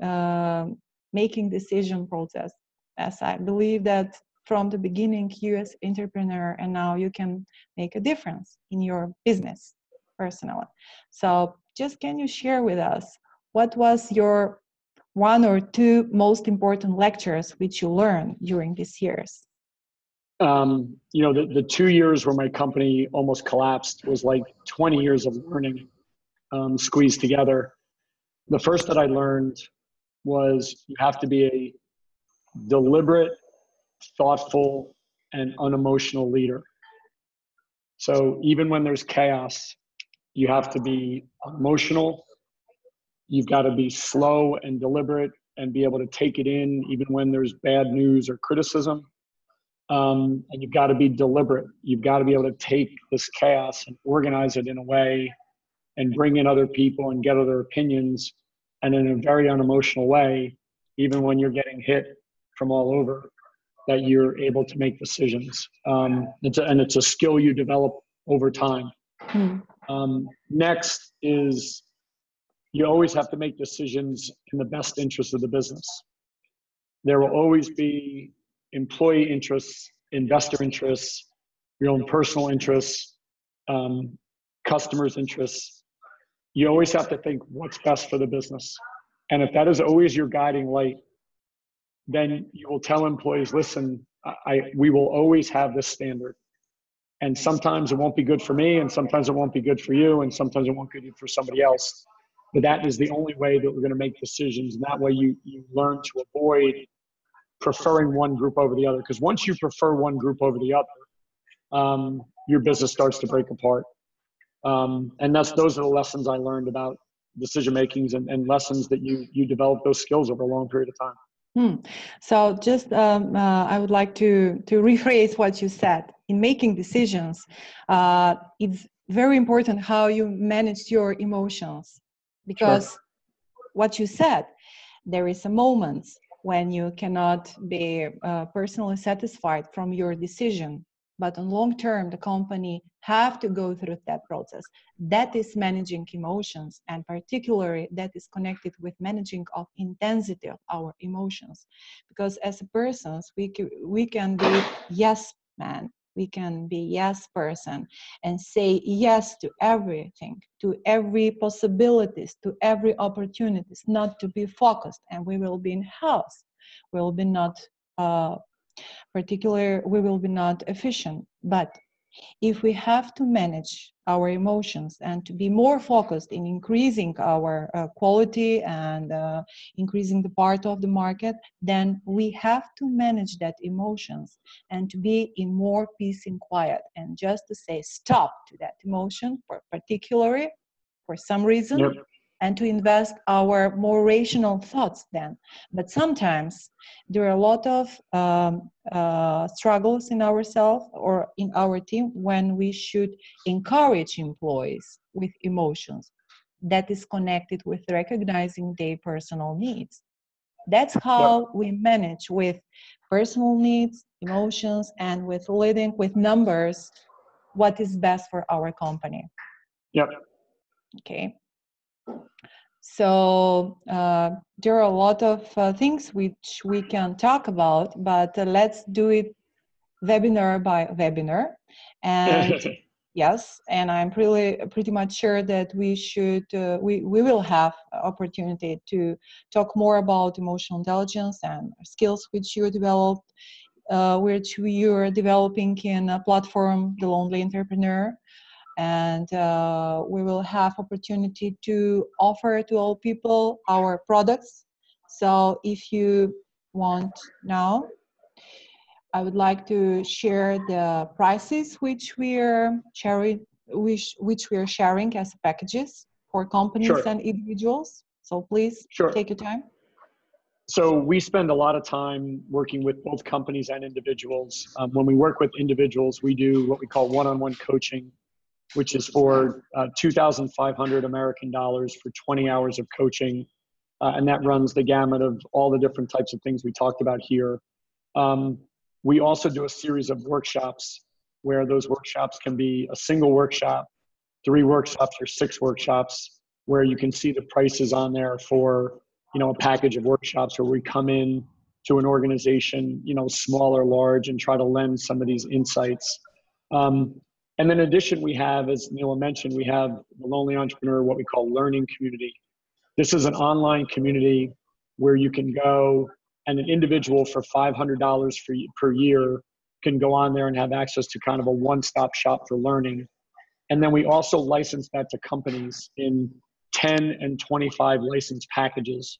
Speaker 1: making decision process, as I believe that from the beginning you as entrepreneur, and now you can make a difference in your business personally. So just can you share with us what was your 1 or 2 most important lectures which you learned during these years?
Speaker 3: The 2 years where my company almost collapsed was like 20 years of learning squeezed together. The first that I learned was you have to be a deliberate, thoughtful, and unemotional leader. So even when there's chaos, you have to be emotional. You've got to be slow and deliberate and be able to take it in even when there's bad news or criticism. And you've got to be deliberate. You've got to be able to take this chaos and organize it in a way and bring in other people and get other opinions, and in a very unemotional way, even when you're getting hit from all over, that you're able to make decisions. It's a skill you develop over time. Next is you always have to make decisions in the best interest of the business. There will always be employee interests, investor interests, your own personal interests, customers' interests. You always have to think what's best for the business. And if that is always your guiding light, then you will tell employees, listen, we will always have this standard. And sometimes it won't be good for me, and sometimes it won't be good for you, and sometimes it won't be good for somebody else. But that is the only way that we're going to make decisions. And that way you learn to avoid preferring one group over the other. Because once you prefer one group over the other, your business starts to break apart. And those are the lessons I learned about decision makings, and lessons that you develop those skills over a long period of time.
Speaker 1: So just I would like to rephrase what you said. In making decisions, it's very important how you manage your emotions, because what you said, there is a moment when you cannot be personally satisfied from your decision. But on long term, the company have to go through that process. That is managing emotions, and particularly that is connected with managing of intensity of our emotions. Because as a persons, we can be yes man, we can be yes person, and say yes to everything, to every possibilities, to every opportunities, not to be focused, and we will be in house. We will be not we will be not efficient. But if we have to manage our emotions and to be more focused in increasing our quality and increasing the part of the market, then we have to manage that emotions and to be in more peace and quiet, and just to say stop to that emotion, particularly for some reason.
Speaker 3: Yep.
Speaker 1: And to invest our more rational thoughts then. But sometimes there are a lot of struggles in ourselves or in our team when we should encourage employees with emotions. That is connected with recognizing their personal needs. That's how we manage with personal needs, emotions, and with leading with numbers what is best for our company.
Speaker 3: Yep.
Speaker 1: Okay. So there are a lot of things which we can talk about, but let's do it webinar by webinar. And yes, and I'm pretty much sure that we should we will have opportunity to talk more about emotional intelligence and skills which you developed, which you are developing in a platform, The Lonely Entrepreneur. And we will have opportunity to offer to all people our products. So if you want now, I would like to share the prices which we are sharing, which we are sharing as packages for companies and individuals. So please take your time.
Speaker 3: So we spend a lot of time working with both companies and individuals. When we work with individuals, we do what we call one-on-one coaching, which is for 2,500 American dollars for 20 hours of coaching. And that runs the gamut of all the different types of things we talked about here. We also do a series of workshops where those workshops can be a single workshop, 3 workshops, or 6 workshops, where you can see the prices on there for, a package of workshops where we come in to an organization, small or large, and try to lend some of these insights. And then in addition, we have, as Neela mentioned, we have the Lonely Entrepreneur, what we call learning community. This is an online community where you can go, and an individual for $500 per year can go on there and have access to kind of a one-stop shop for learning. And then we also license that to companies in 10 and 25 license packages,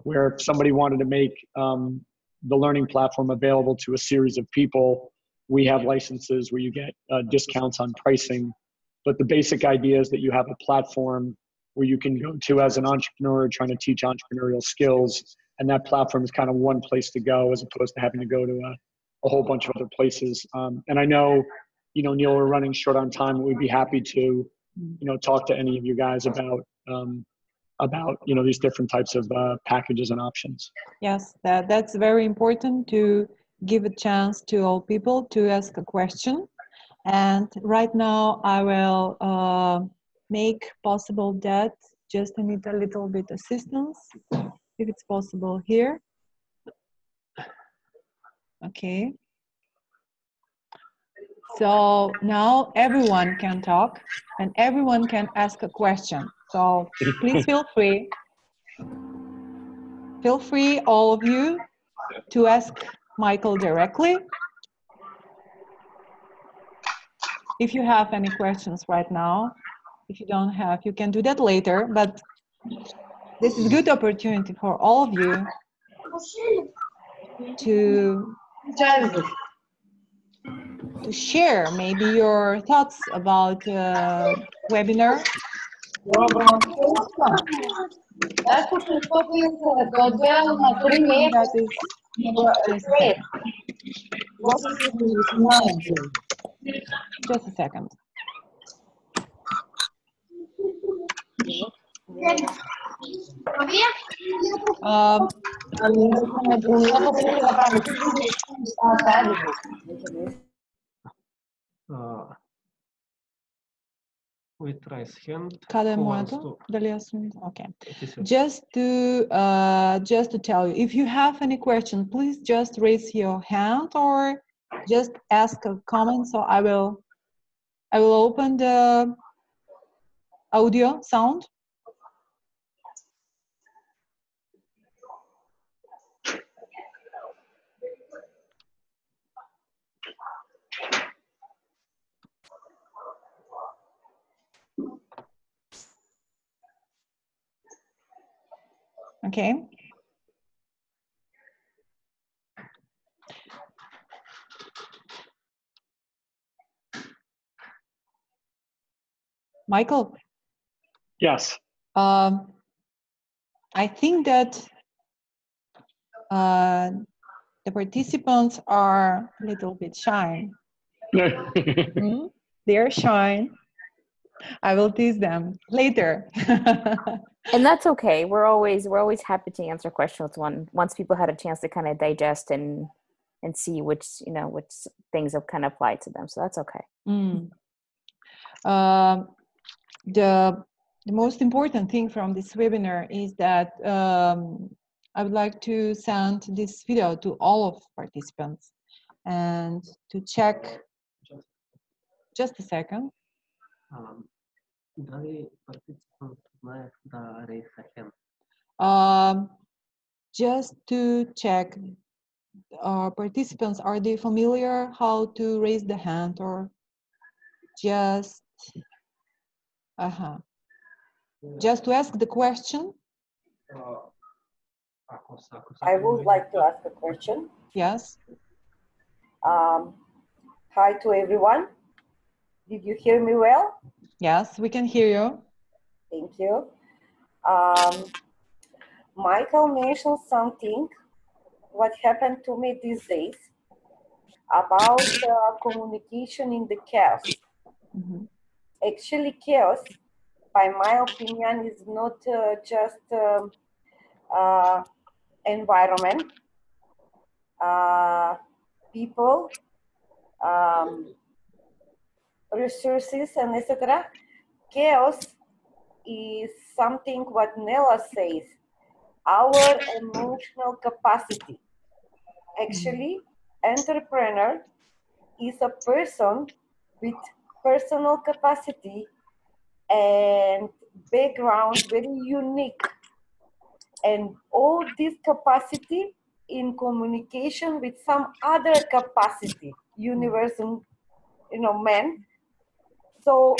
Speaker 3: where if somebody wanted to make the learning platform available to a series of people, we have licenses where you get discounts on pricing. But the basic idea is that you have a platform where you can go to as an entrepreneur trying to teach entrepreneurial skills. And that platform is kind of one place to go as opposed to having to go to a whole bunch of other places. And I know, Neil, we're running short on time. We'd be happy to, talk to any of you guys about these different types of packages and options.
Speaker 1: Yes, that's very important to give a chance to all people to ask a question. And right now I will make possible that just I need a little bit assistance, if it's possible here. Okay. So now everyone can talk and everyone can ask a question. So please feel free. Feel free, all of you, to ask Michael directly. If you have any questions right now, if you don't have, you can do that later, but this is a good opportunity for all of you to share maybe your thoughts about webinar. That is just a second.
Speaker 5: We raise hand.
Speaker 1: Къде е
Speaker 5: Who wants
Speaker 1: моето?
Speaker 5: to-
Speaker 1: Дали аз съм? Okay.
Speaker 5: It is
Speaker 1: Just to tell you, if you have any question, please just raise your hand or just ask a comment. So I will open the audio sound. Okay. Michael,
Speaker 3: Yes.
Speaker 1: I think that the participants are a little bit shy. They're shy. I will tease them later.
Speaker 4: And that's okay. We're always happy to answer questions once people had a chance to kind of digest and see which things have kind of applied to them. So that's okay.
Speaker 1: The most important thing from this webinar is that I would like to send this video to all of participants and to check. Just a second.
Speaker 5: Дали парticipant знаят да raise a hand?
Speaker 1: Just to check, participants, are they familiar how to raise the hand or just just to ask the question?
Speaker 6: I would like to ask a question.
Speaker 1: Yes.
Speaker 6: Hi to everyone. Did you hear me well?
Speaker 1: Yes, we can hear you.
Speaker 6: Thank you. Michael mentioned something what happened to me these days about communication in the chaos. Actually, chaos, by my opinion, is not just environment, people, resources, and etc. Chaos is something what Nella says, our emotional capacity. Actually, entrepreneur is a person with personal capacity and background very unique, and all this capacity in communication with some other capacity, universal, man. So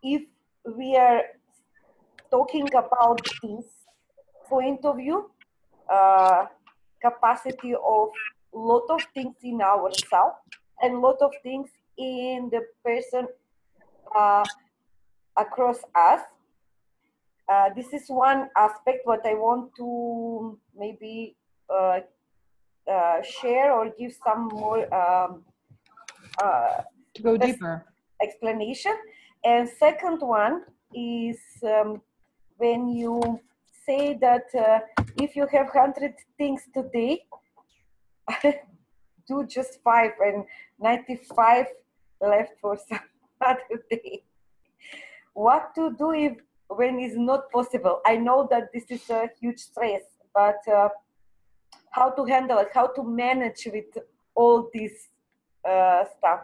Speaker 6: if we are talking about this point of view, capacity of lot of things in ourselves and lot of things in the person across us. This is one aspect what I want to maybe share or give some more
Speaker 1: To go deeper.
Speaker 6: Explanation. And second one is when you say that if you have 100 things today, do just 5 and 95 left for some other day. What to do when it's not possible? I know that this is a huge stress, but how to handle it, how to manage with all this stuff.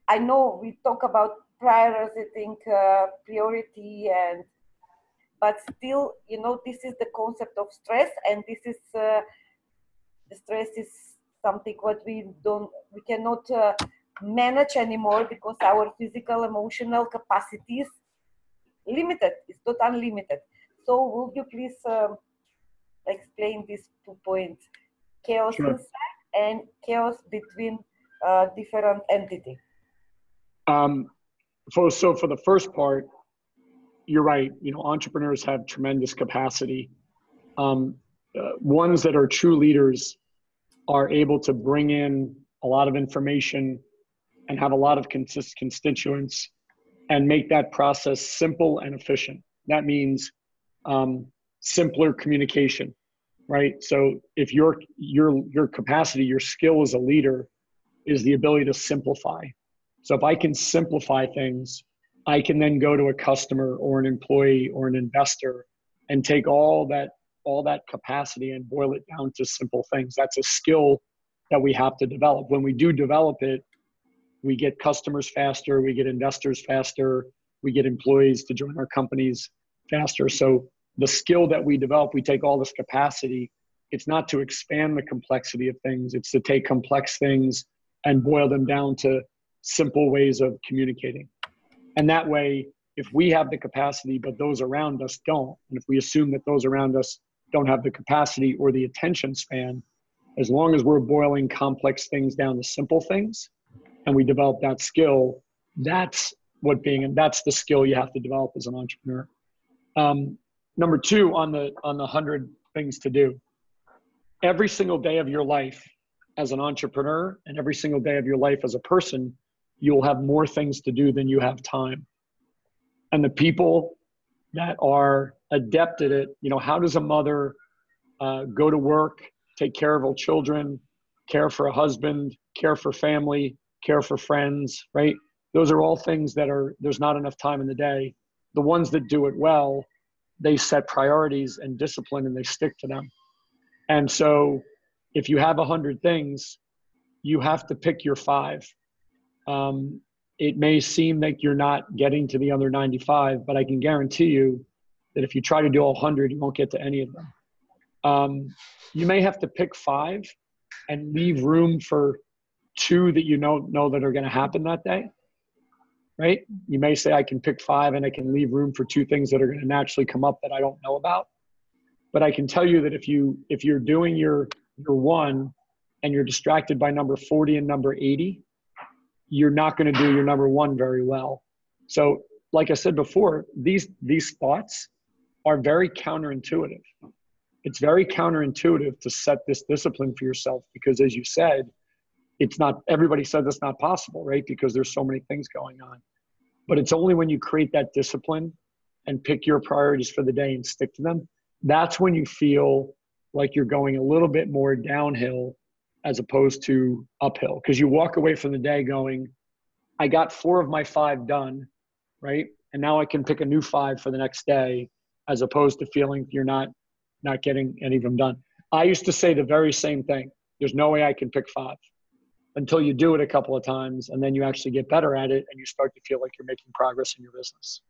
Speaker 6: I know we talk about prioritizing priority, but still, this is the concept of stress, and this is the stress is something what we cannot manage anymore because our physical, emotional capacity is limited. It's not unlimited. So, would you please explain these 2 points? Chaos inside and chaos between different entities.
Speaker 3: So for the first part, you're right. Entrepreneurs have tremendous capacity. Ones that are true leaders are able to bring in a lot of information and have a lot of constituents and make that process simple and efficient. That means simpler communication. right? So if your capacity, your skill as a leader is the ability to simplify. So if I can simplify things, I can then go to a customer or an employee or an investor and take all that capacity and boil it down to simple things. That's a skill that we have to develop. When we do develop it, we get customers faster, we get investors faster, we get employees to join our companies faster. So the skill that we develop, we take all this capacity. It's not to expand the complexity of things, it's to take complex things and boil them down to simple ways of communicating. And that way, if we have the capacity, but those around us don't, and if we assume that those around us don't have the capacity or the attention span, as long as we're boiling complex things down to simple things, and we develop that skill, that's the skill you have to develop as an entrepreneur. Number two, on the 100 things to do. Every single day of your life as an entrepreneur and every single day of your life as a person, you'll have more things to do than you have time. And the people that are adept at it, how does a mother go to work, take care of her children, care for a husband, care for family, care for friends, right? Those are all things that there's not enough time in the day. The ones that do it well, they set priorities and discipline and they stick to them. And so if you have 100 things, you have to pick your 5. It may seem like you're not getting to the other 95, but I can guarantee you that if you try to do all 100, you won't get to any of them. You may have to pick 5 and leave room for 2 that you know that are going to happen that day, right? You may say, I can pick 5 and I can leave room for 2 things that are going to naturally come up that I don't know about. But I can tell you that if you're doing your 1 and you're distracted by number 40 and number 80, you're not going to do your number 1 very well. So like I said before, these thoughts are very counterintuitive. It's very counterintuitive to set this discipline for yourself because, as you said, everybody says it's not possible, right? Because there's so many things going on. But it's only when you create that discipline and pick your priorities for the day and stick to them, that's when you feel like you're going a little bit more downhill as opposed to uphill. Because you walk away from the day going, I got 4 of my 5 done, right? And now I can pick a new 5 for the next day, as opposed to feeling you're not getting any of them done. I used to say the very same thing. There's no way I can pick 5. Until you do it a couple of times, and then you actually get better at it, and you start to feel like you're making progress in your business.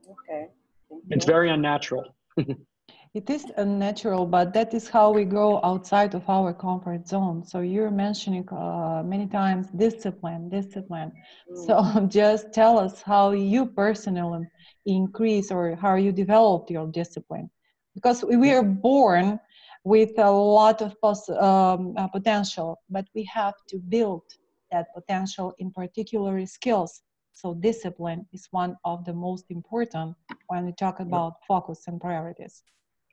Speaker 6: Okay.
Speaker 3: It's very unnatural.
Speaker 1: It is unnatural, but that is how we go outside of our comfort zone. So you're mentioning many times discipline. So just tell us how you personally increase or how you developed your discipline. Because we are born with a lot of potential, but we have to build that potential in particular skills. So discipline is one of the most important when we talk about focus and priorities.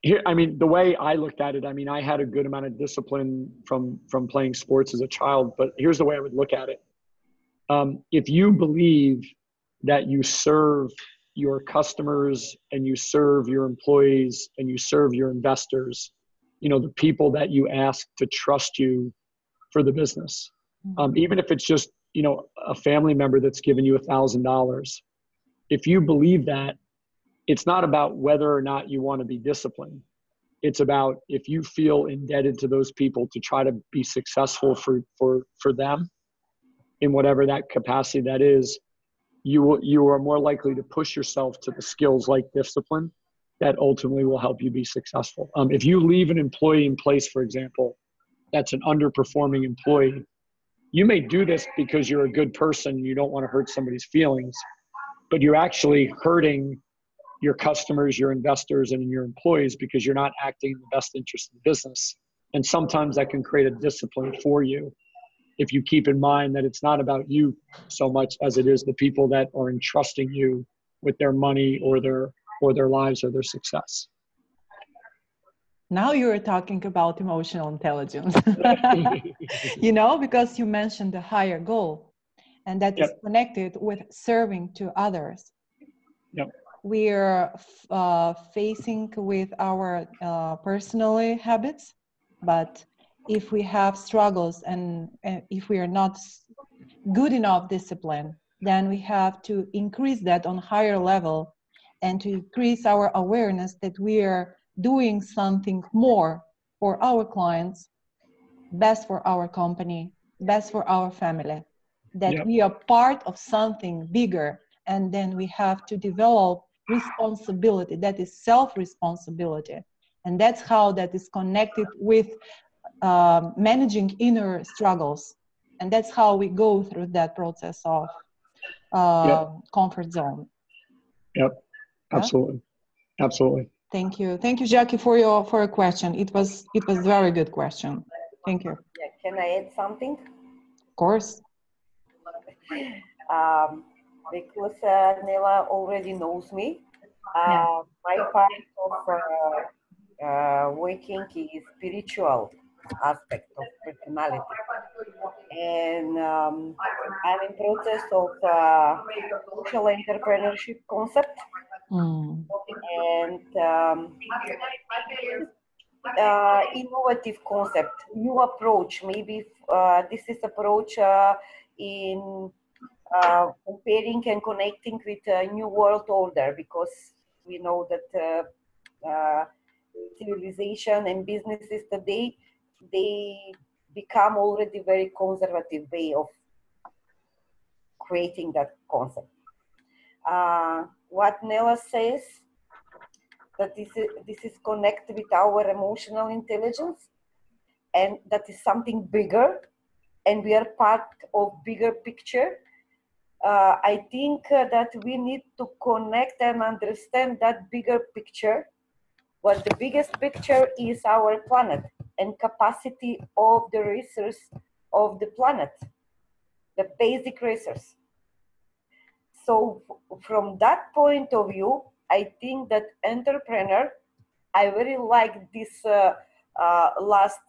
Speaker 3: Here, the way I looked at it, I had a good amount of discipline from playing sports as a child, but here's the way I would look at it. If you believe that you serve your customers and you serve your employees and you serve your investors, the people that you ask to trust you for the business, even if it's just, a family member that's given you $1,000, if you believe that, it's not about whether or not you want to be disciplined. It's about if you feel indebted to those people to try to be successful for them in whatever that capacity that is, you are more likely to push yourself to the skills like discipline that ultimately will help you be successful. If you leave an employee in place, for example, that's an underperforming employee, you may do this because you're a good person, you don't want to hurt somebody's feelings, but you're actually hurting your customers, your investors, and your employees because you're not acting in the best interest of the business. And sometimes that can create a discipline for you if you keep in mind that it's not about you so much as it is the people that are entrusting you with their money or their lives or their success.
Speaker 1: Now you're talking about emotional intelligence, because you mentioned the higher goal, and that is connected with serving to others.
Speaker 3: Yep.
Speaker 1: we're facing with our personal habits, but if we have struggles and if we are not good enough discipline, then we have to increase that on higher level and to increase our awareness that we are doing something more for our clients, best for our company, best for our family, that we are part of something bigger, and then we have to develop responsibility, that is self-responsibility, and that's how that is connected with managing inner struggles, and that's how we go through that process of comfort zone.
Speaker 3: Absolutely.
Speaker 1: Thank you, Jackie, for your question. It was very good question. Thank you.
Speaker 6: Yeah, can I add something?
Speaker 1: Of course.
Speaker 6: Because Nela already knows me. My part of working is spiritual aspect of personality, and I'm in process of social entrepreneurship concept, and innovative concept, new approach. Maybe this is approach in comparing and connecting with a new world order, because we know that civilization and businesses today, they become already very conservative way of creating that concept. What Nela says, that this is connected with our emotional intelligence, and that is something bigger, and we are part of bigger picture. I think that we need to connect and understand that bigger picture. What the biggest picture is our planet and capacity of the resource of the planet, the basic resource. So from that point of view, I think that entrepreneur, I very like this last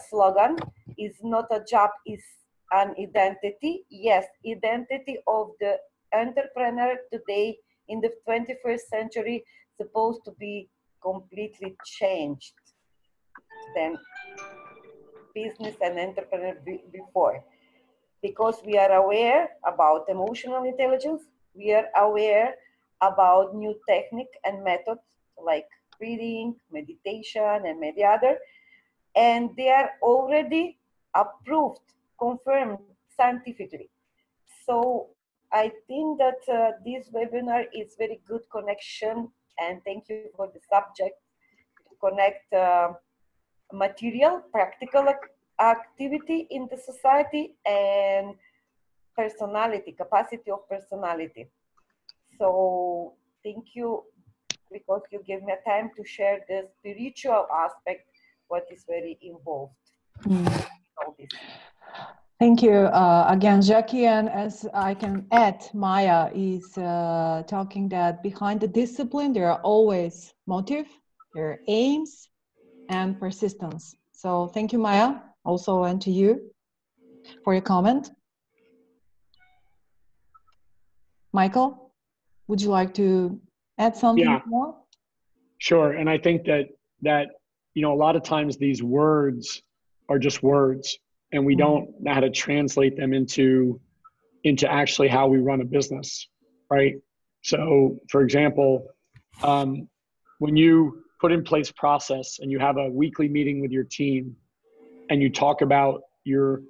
Speaker 6: slogan, is not a job, is an identity. Yes, identity of the entrepreneur today in the 21st century supposed to be completely changed than business and entrepreneur before, because we are aware about emotional intelligence, we are aware about new technique and methods like breathing, meditation, and many other, and they are already approved, confirmed scientifically. So I think that this webinar is very good connection, and thank you for the subject, to connect material, practical activity in the society and personality, capacity of personality. So thank you, because you gave me time to share the spiritual aspect, what is very involved. All this.
Speaker 1: Thank you again, Jackie. And as I can add, Maya is talking that behind the discipline, there are always motive, there are aims, and persistence. So thank you, Maya, also, and to you for your comment. Michael, would you like to add something more?
Speaker 3: Sure. And I think that you know, a lot of times these words are just words, and we don't know how to translate them into actually how we run a business, right? So, for example, when you put in place process and you have a weekly meeting with your team, and you talk about your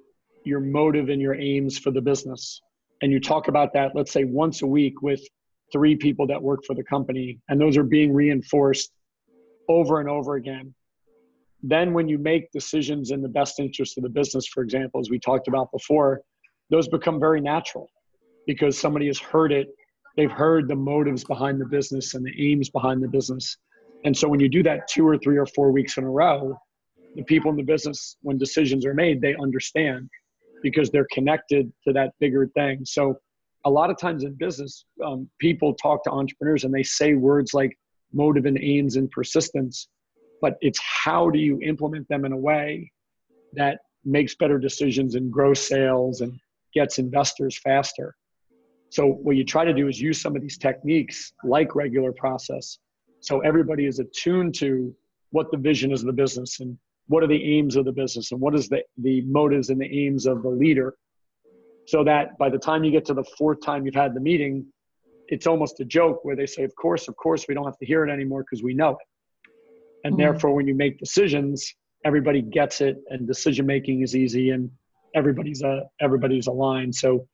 Speaker 3: motive and your aims for the business, and you talk about that, let's say once a week with 3 people that work for the company, and those are being reinforced over and over again. Then when you make decisions in the best interest of the business, for example, as we talked about before, those become very natural because somebody has heard it. They've heard the motives behind the business and the aims behind the business. And so when you do that 2 or 3 or 4 weeks in a row, the people in the business, when decisions are made, they understand because they're connected to that bigger thing. So a lot of times in business, people talk to entrepreneurs and they say words like motive and aims and persistence, but it's how do you implement them in a way that makes better decisions and grows sales and gets investors faster. So what you try to do is use some of these techniques like regular process. So everybody is attuned to what the vision is of the business and what are the aims of the business and what is the motives and the aims of the leader. So that by the time you get to the fourth time you've had the meeting, it's almost a joke where they say, of course, we don't have to hear it anymore because we know it. And therefore, when you make decisions, everybody gets it and decision-making is easy and everybody's aligned. So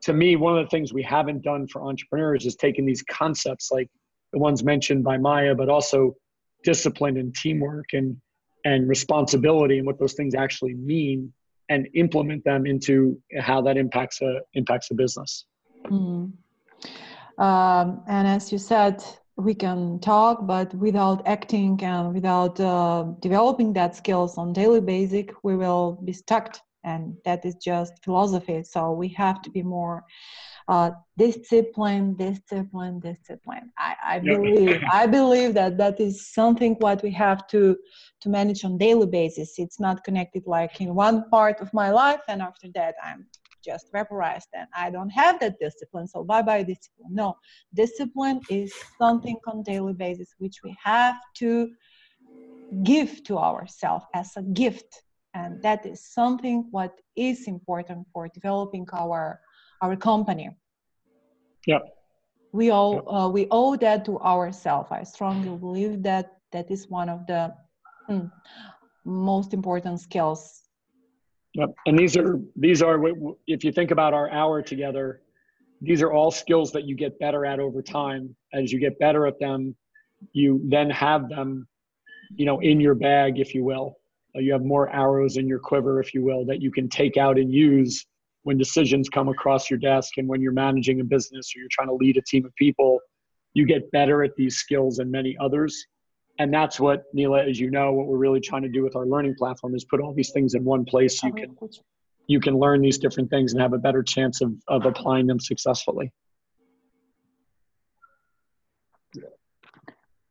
Speaker 3: to me, one of the things we haven't done for entrepreneurs is taking these concepts like the ones mentioned by Maya, but also discipline and teamwork and responsibility and what those things actually mean and implement them into how that impacts a business.
Speaker 1: And as you said, we can talk, but without acting and without developing that skills on daily basis, we will be stuck. And that is just philosophy. So we have to be more discipline. I believe that is something what we have to manage on daily basis. It's not connected like in one part of my life and after that I'm just vaporized and I don't have that discipline. So bye discipline. No, discipline is something on daily basis which we have to give to ourselves as a gift. And that is something what is important for developing our company.
Speaker 3: Yeah.
Speaker 1: We owe that to ourselves. I strongly believe that is one of the most important skills.
Speaker 3: Yep. And these are, if you think about our hour together, these are all skills that you get better at over time. As you get better at them, you then have them, in your bag, if you will. You have more arrows in your quiver, if you will, that you can take out and use when decisions come across your desk and when you're managing a business or you're trying to lead a team of people. You get better at these skills and many others. And that's what, Neela, as you know, what we're really trying to do with our learning platform is put all these things in one place so you can learn these different things and have a better chance of applying them successfully.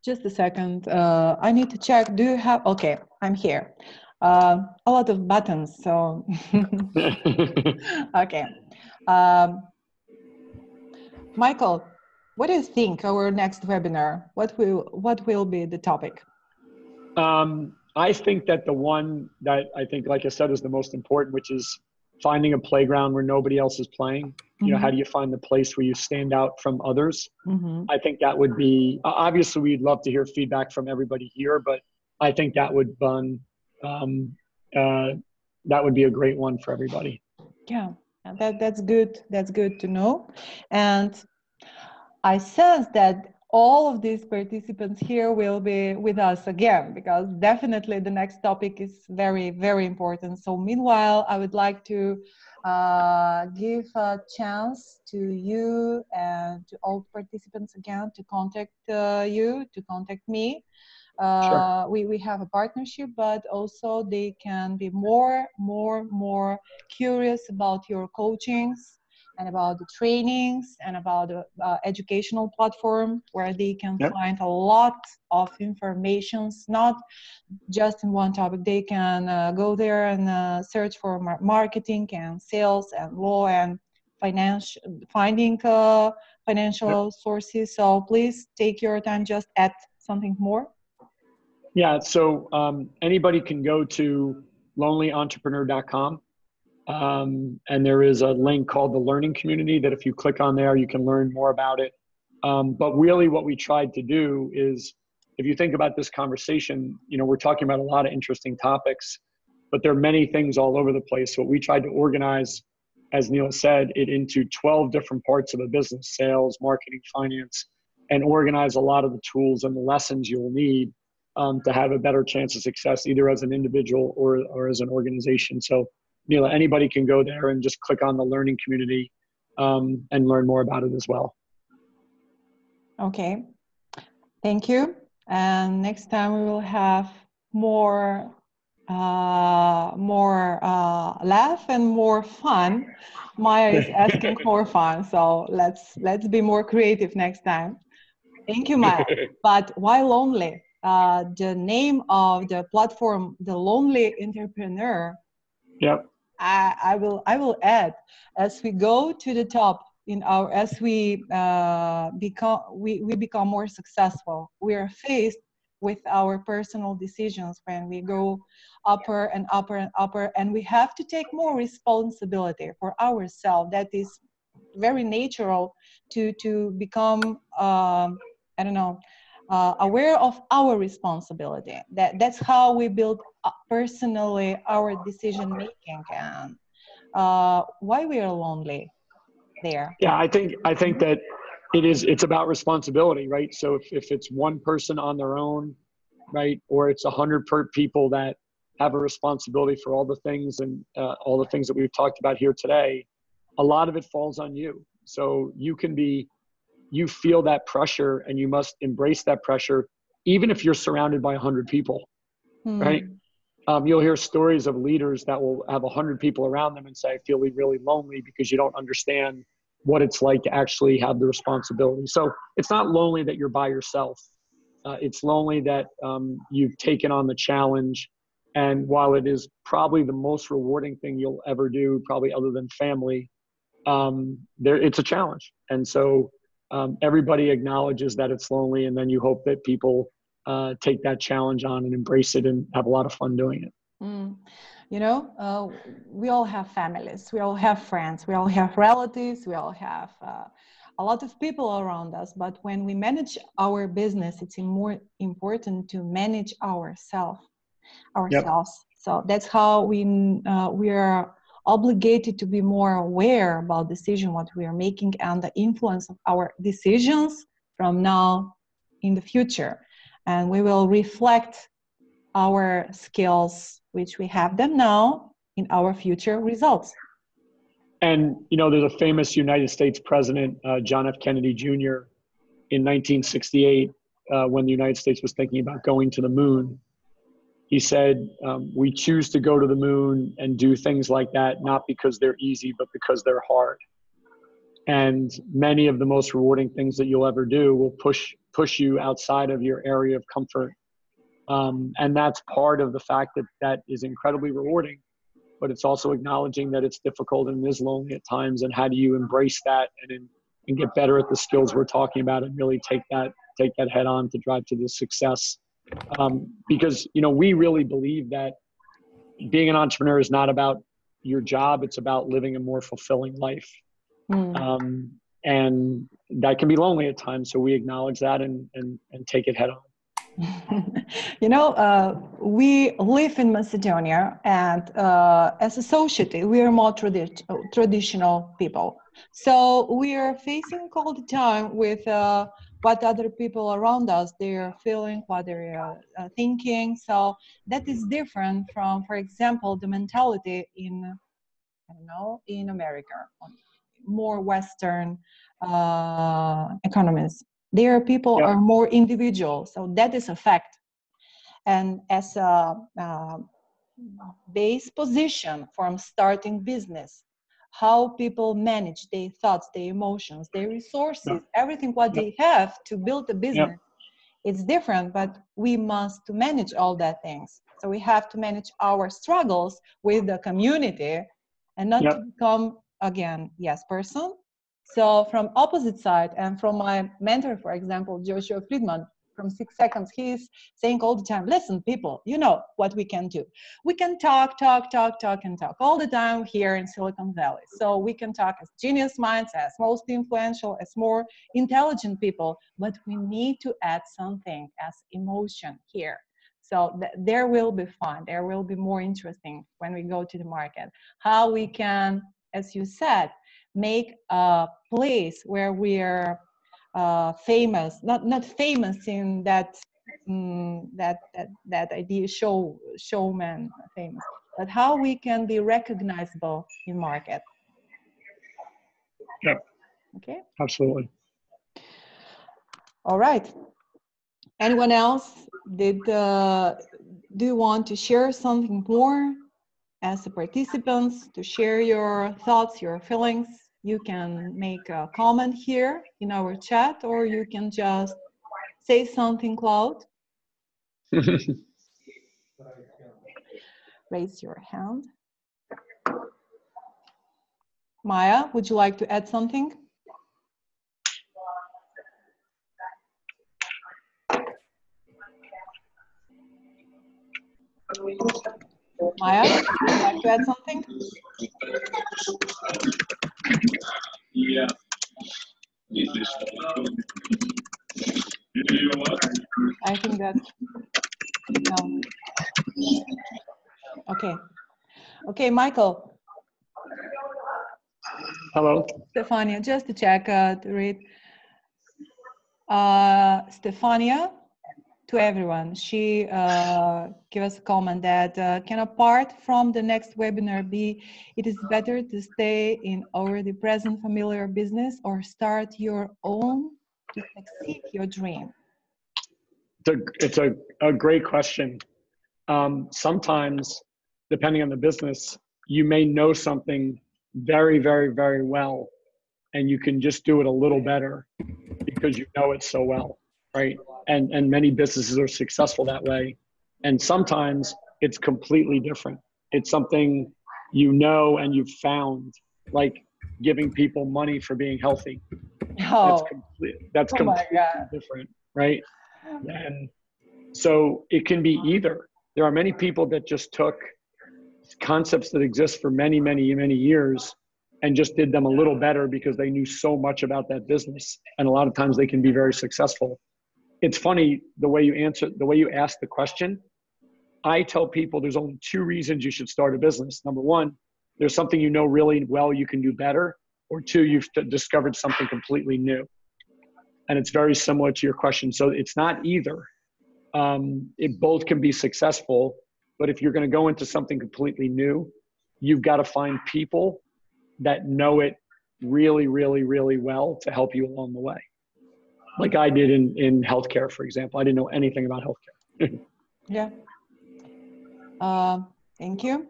Speaker 1: Just a second. I need to check. Do you have... Okay, I'm here. A lot of buttons, so... Okay. Michael, what do you think our next webinar? What will be the topic?
Speaker 3: I think that the one that I think, like I said, is the most important, which is finding a playground where nobody else is playing. How do you find the place where you stand out from others? I think that would be, obviously we'd love to hear feedback from everybody here, but I think that would be a great one for everybody.
Speaker 1: Yeah, that's good. That's good to know. And I sense that all of these participants here will be with us again, because definitely the next topic is very, very important. So meanwhile, I would like to give a chance to you and to all participants again to contact contact me.
Speaker 3: Sure.
Speaker 1: We have a partnership, but also they can be more curious about your coachings and about the trainings and about the educational platform where they can find a lot of informations, not just in one topic. They can go there and search for marketing and sales and law and finding financial sources. So please take your time, just add something more.
Speaker 3: Yeah, so anybody can go to lonelyentrepreneur.com. And there is a link called the Learning Community that if you click on there, you can learn more about it. But really what we tried to do is, if you think about this conversation, we're talking about a lot of interesting topics, but there are many things all over the place. So what we tried to organize, as Neela said, it into 12 different parts of a business: sales, marketing, finance, and organize a lot of the tools and the lessons you'll need to have a better chance of success, either as an individual or as an organization. So Neela, anybody can go there and just click on the Learning Community and learn more about it as well.
Speaker 1: Okay, thank you. And next time we will have more laugh and more fun. Maya is asking for fun, so let's be more creative next time. Thank you, Maya. But why lonely? The name of the platform, The Lonely Entrepreneur.
Speaker 3: Yep.
Speaker 1: I will add, as we go to the top, as we become more successful, we are faced with our personal decisions when we go upper and upper and upper, and we have to take more responsibility for ourselves. That is very natural to become aware of our responsibility. That's how we build personally our decision making, and why we are lonely there.
Speaker 3: Yeah, I think that it's about responsibility, right? So if it's one person on their own, right, or it's 100 people that have a responsibility for all the things and all the things that we've talked about here today, a lot of it falls on you. So you feel that pressure, and you must embrace that pressure, even if you're surrounded by 100 people, right? You'll hear stories of leaders that will have 100 people around them and say, I feel really lonely, because you don't understand what it's like to actually have the responsibility. So it's not lonely that you're by yourself. It's lonely that you've taken on the challenge. And while it is probably the most rewarding thing you'll ever do, probably other than family, it's a challenge. And so everybody acknowledges that it's lonely, and then you hope that people take that challenge on and embrace it and have a lot of fun doing it.
Speaker 1: You know, we all have families, we all have friends, we all have relatives, we all have a lot of people around us. But when we manage our business, it's more important to manage ourselves. Yep. So that's how we are obligated to be more aware about decision, what we are making, and the influence of our decisions from now in the future. And we will reflect our skills, which we have them now, in our future results.
Speaker 3: And, you know, there's a famous United States president, John F. Kennedy Jr., in 1968, when the United States was thinking about going to the moon. He said, we choose to go to the moon and do things like that, not because they're easy, but because they're hard. And many of the most rewarding things that you'll ever do will push you outside of your area of comfort. And that's part of the fact that is incredibly rewarding, but it's also acknowledging that it's difficult and is lonely at times. And how do you embrace that and get better at the skills we're talking about, and really take that head on to drive to the success. Because, you know, we really believe that being an entrepreneur is not about your job. It's about living a more fulfilling life. And that can be lonely at times. So we acknowledge that and take it head on.
Speaker 1: You know, we live in Macedonia, and as a society, we are more traditional people. So we are facing all the time with what other people around us, they are feeling, what they are thinking. So that is different from, for example, the mentality in America, more Western economies. There people are more individual, so that is a fact. And as a base position from starting business, how people manage their thoughts, their emotions, their resources, everything what they have to build a business, it's different, but we must manage all that things. So we have to manage our struggles with the community, and not to become, again, yes person. So from opposite side, and from my mentor, for example, Joshua Friedman, from 6 Seconds, he's saying all the time, listen, people, you know what we can do. We can talk all the time here in Silicon Valley. So we can talk as genius minds, as most influential, as more intelligent people, but we need to add something as emotion here. So there will be fun, there will be more interesting when we go to the market. How we can, as you said, make a place where we are famous, not famous in that idea, showman famous, but how we can be recognizable in market.
Speaker 3: Yep.
Speaker 1: Okay.
Speaker 3: Absolutely.
Speaker 1: All right. Anyone else? Do you want to share something more as a participants, to share your thoughts, your feelings? You can make a comment here in our chat, or you can just say something loud. Raise your hand. Maya, would you like to add something? Maya, would you like to add something?
Speaker 7: Yeah.
Speaker 1: I think that, no. Okay. Okay, Michael.
Speaker 3: Hello.
Speaker 1: Stefania, just to check, to read. Stefania, to everyone, she gave us a comment that can apart from the next webinar be, it is better to stay in already present familiar business or start your own to succeed your dream?
Speaker 3: It's a great question. Sometimes, depending on the business, you may know something very, very, very well, and you can just do it a little better because you know it so well, right? And many businesses are successful that way. And sometimes it's completely different. It's something you know and you've found, like giving people money for being healthy.
Speaker 1: Oh,
Speaker 3: that's completely different, right? And so it can be either. There are many people that just took concepts that exist for many, many, many years and just did them a little better because they knew so much about that business. And a lot of times they can be very successful. It's funny the way you ask the question. I tell people there's only 2 reasons you should start a business. Number 1, there's something you know really well you can do better, or 2, you've discovered something completely new. And it's very similar to your question. So it's not either. It both can be successful, but if you're going to go into something completely new, you've got to find people that know it really, really, really well to help you along the way. Like I did in healthcare, for example. I didn't know anything about healthcare.
Speaker 1: Yeah. Thank you.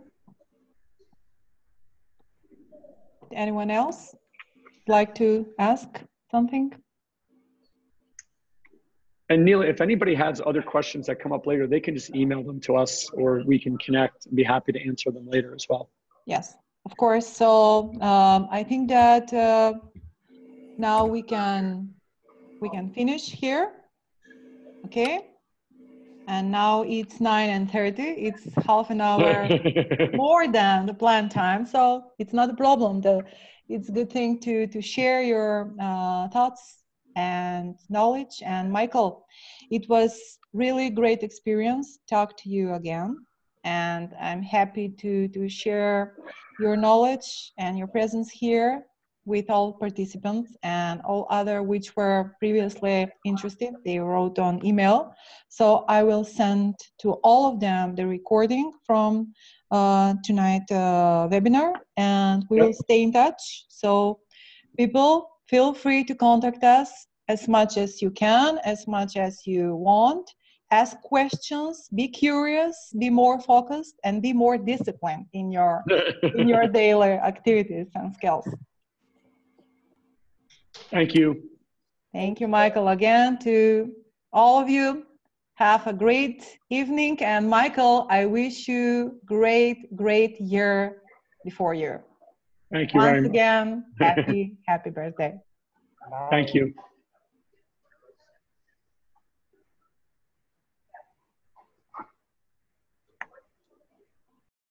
Speaker 1: Anyone else like to ask something?
Speaker 3: And Neela, if anybody has other questions that come up later, they can just email them to us, or we can connect and be happy to answer them later as well.
Speaker 1: Yes, of course. So I think that now we can finish here. Okay. And now it's 9:30. It's half an hour more than the planned time. So it's not a problem. It's a good thing to share your thoughts and knowledge. And Michael, it was really great experience talk to you again. And I'm happy to share your knowledge and your presence here with all participants and all other which were previously interested. They wrote on email. So I will send to all of them the recording from tonight's webinar, and we will stay in touch. So people, feel free to contact us as much as you can, as much as you want. Ask questions, be curious, be more focused, and be more disciplined in your daily activities and skills.
Speaker 3: Thank you.
Speaker 1: Thank you, Michael, again to all of you. Have a great evening. And Michael, I wish you great year before you.
Speaker 3: Thank you very much.
Speaker 1: Once again, happy birthday.
Speaker 3: Thank you.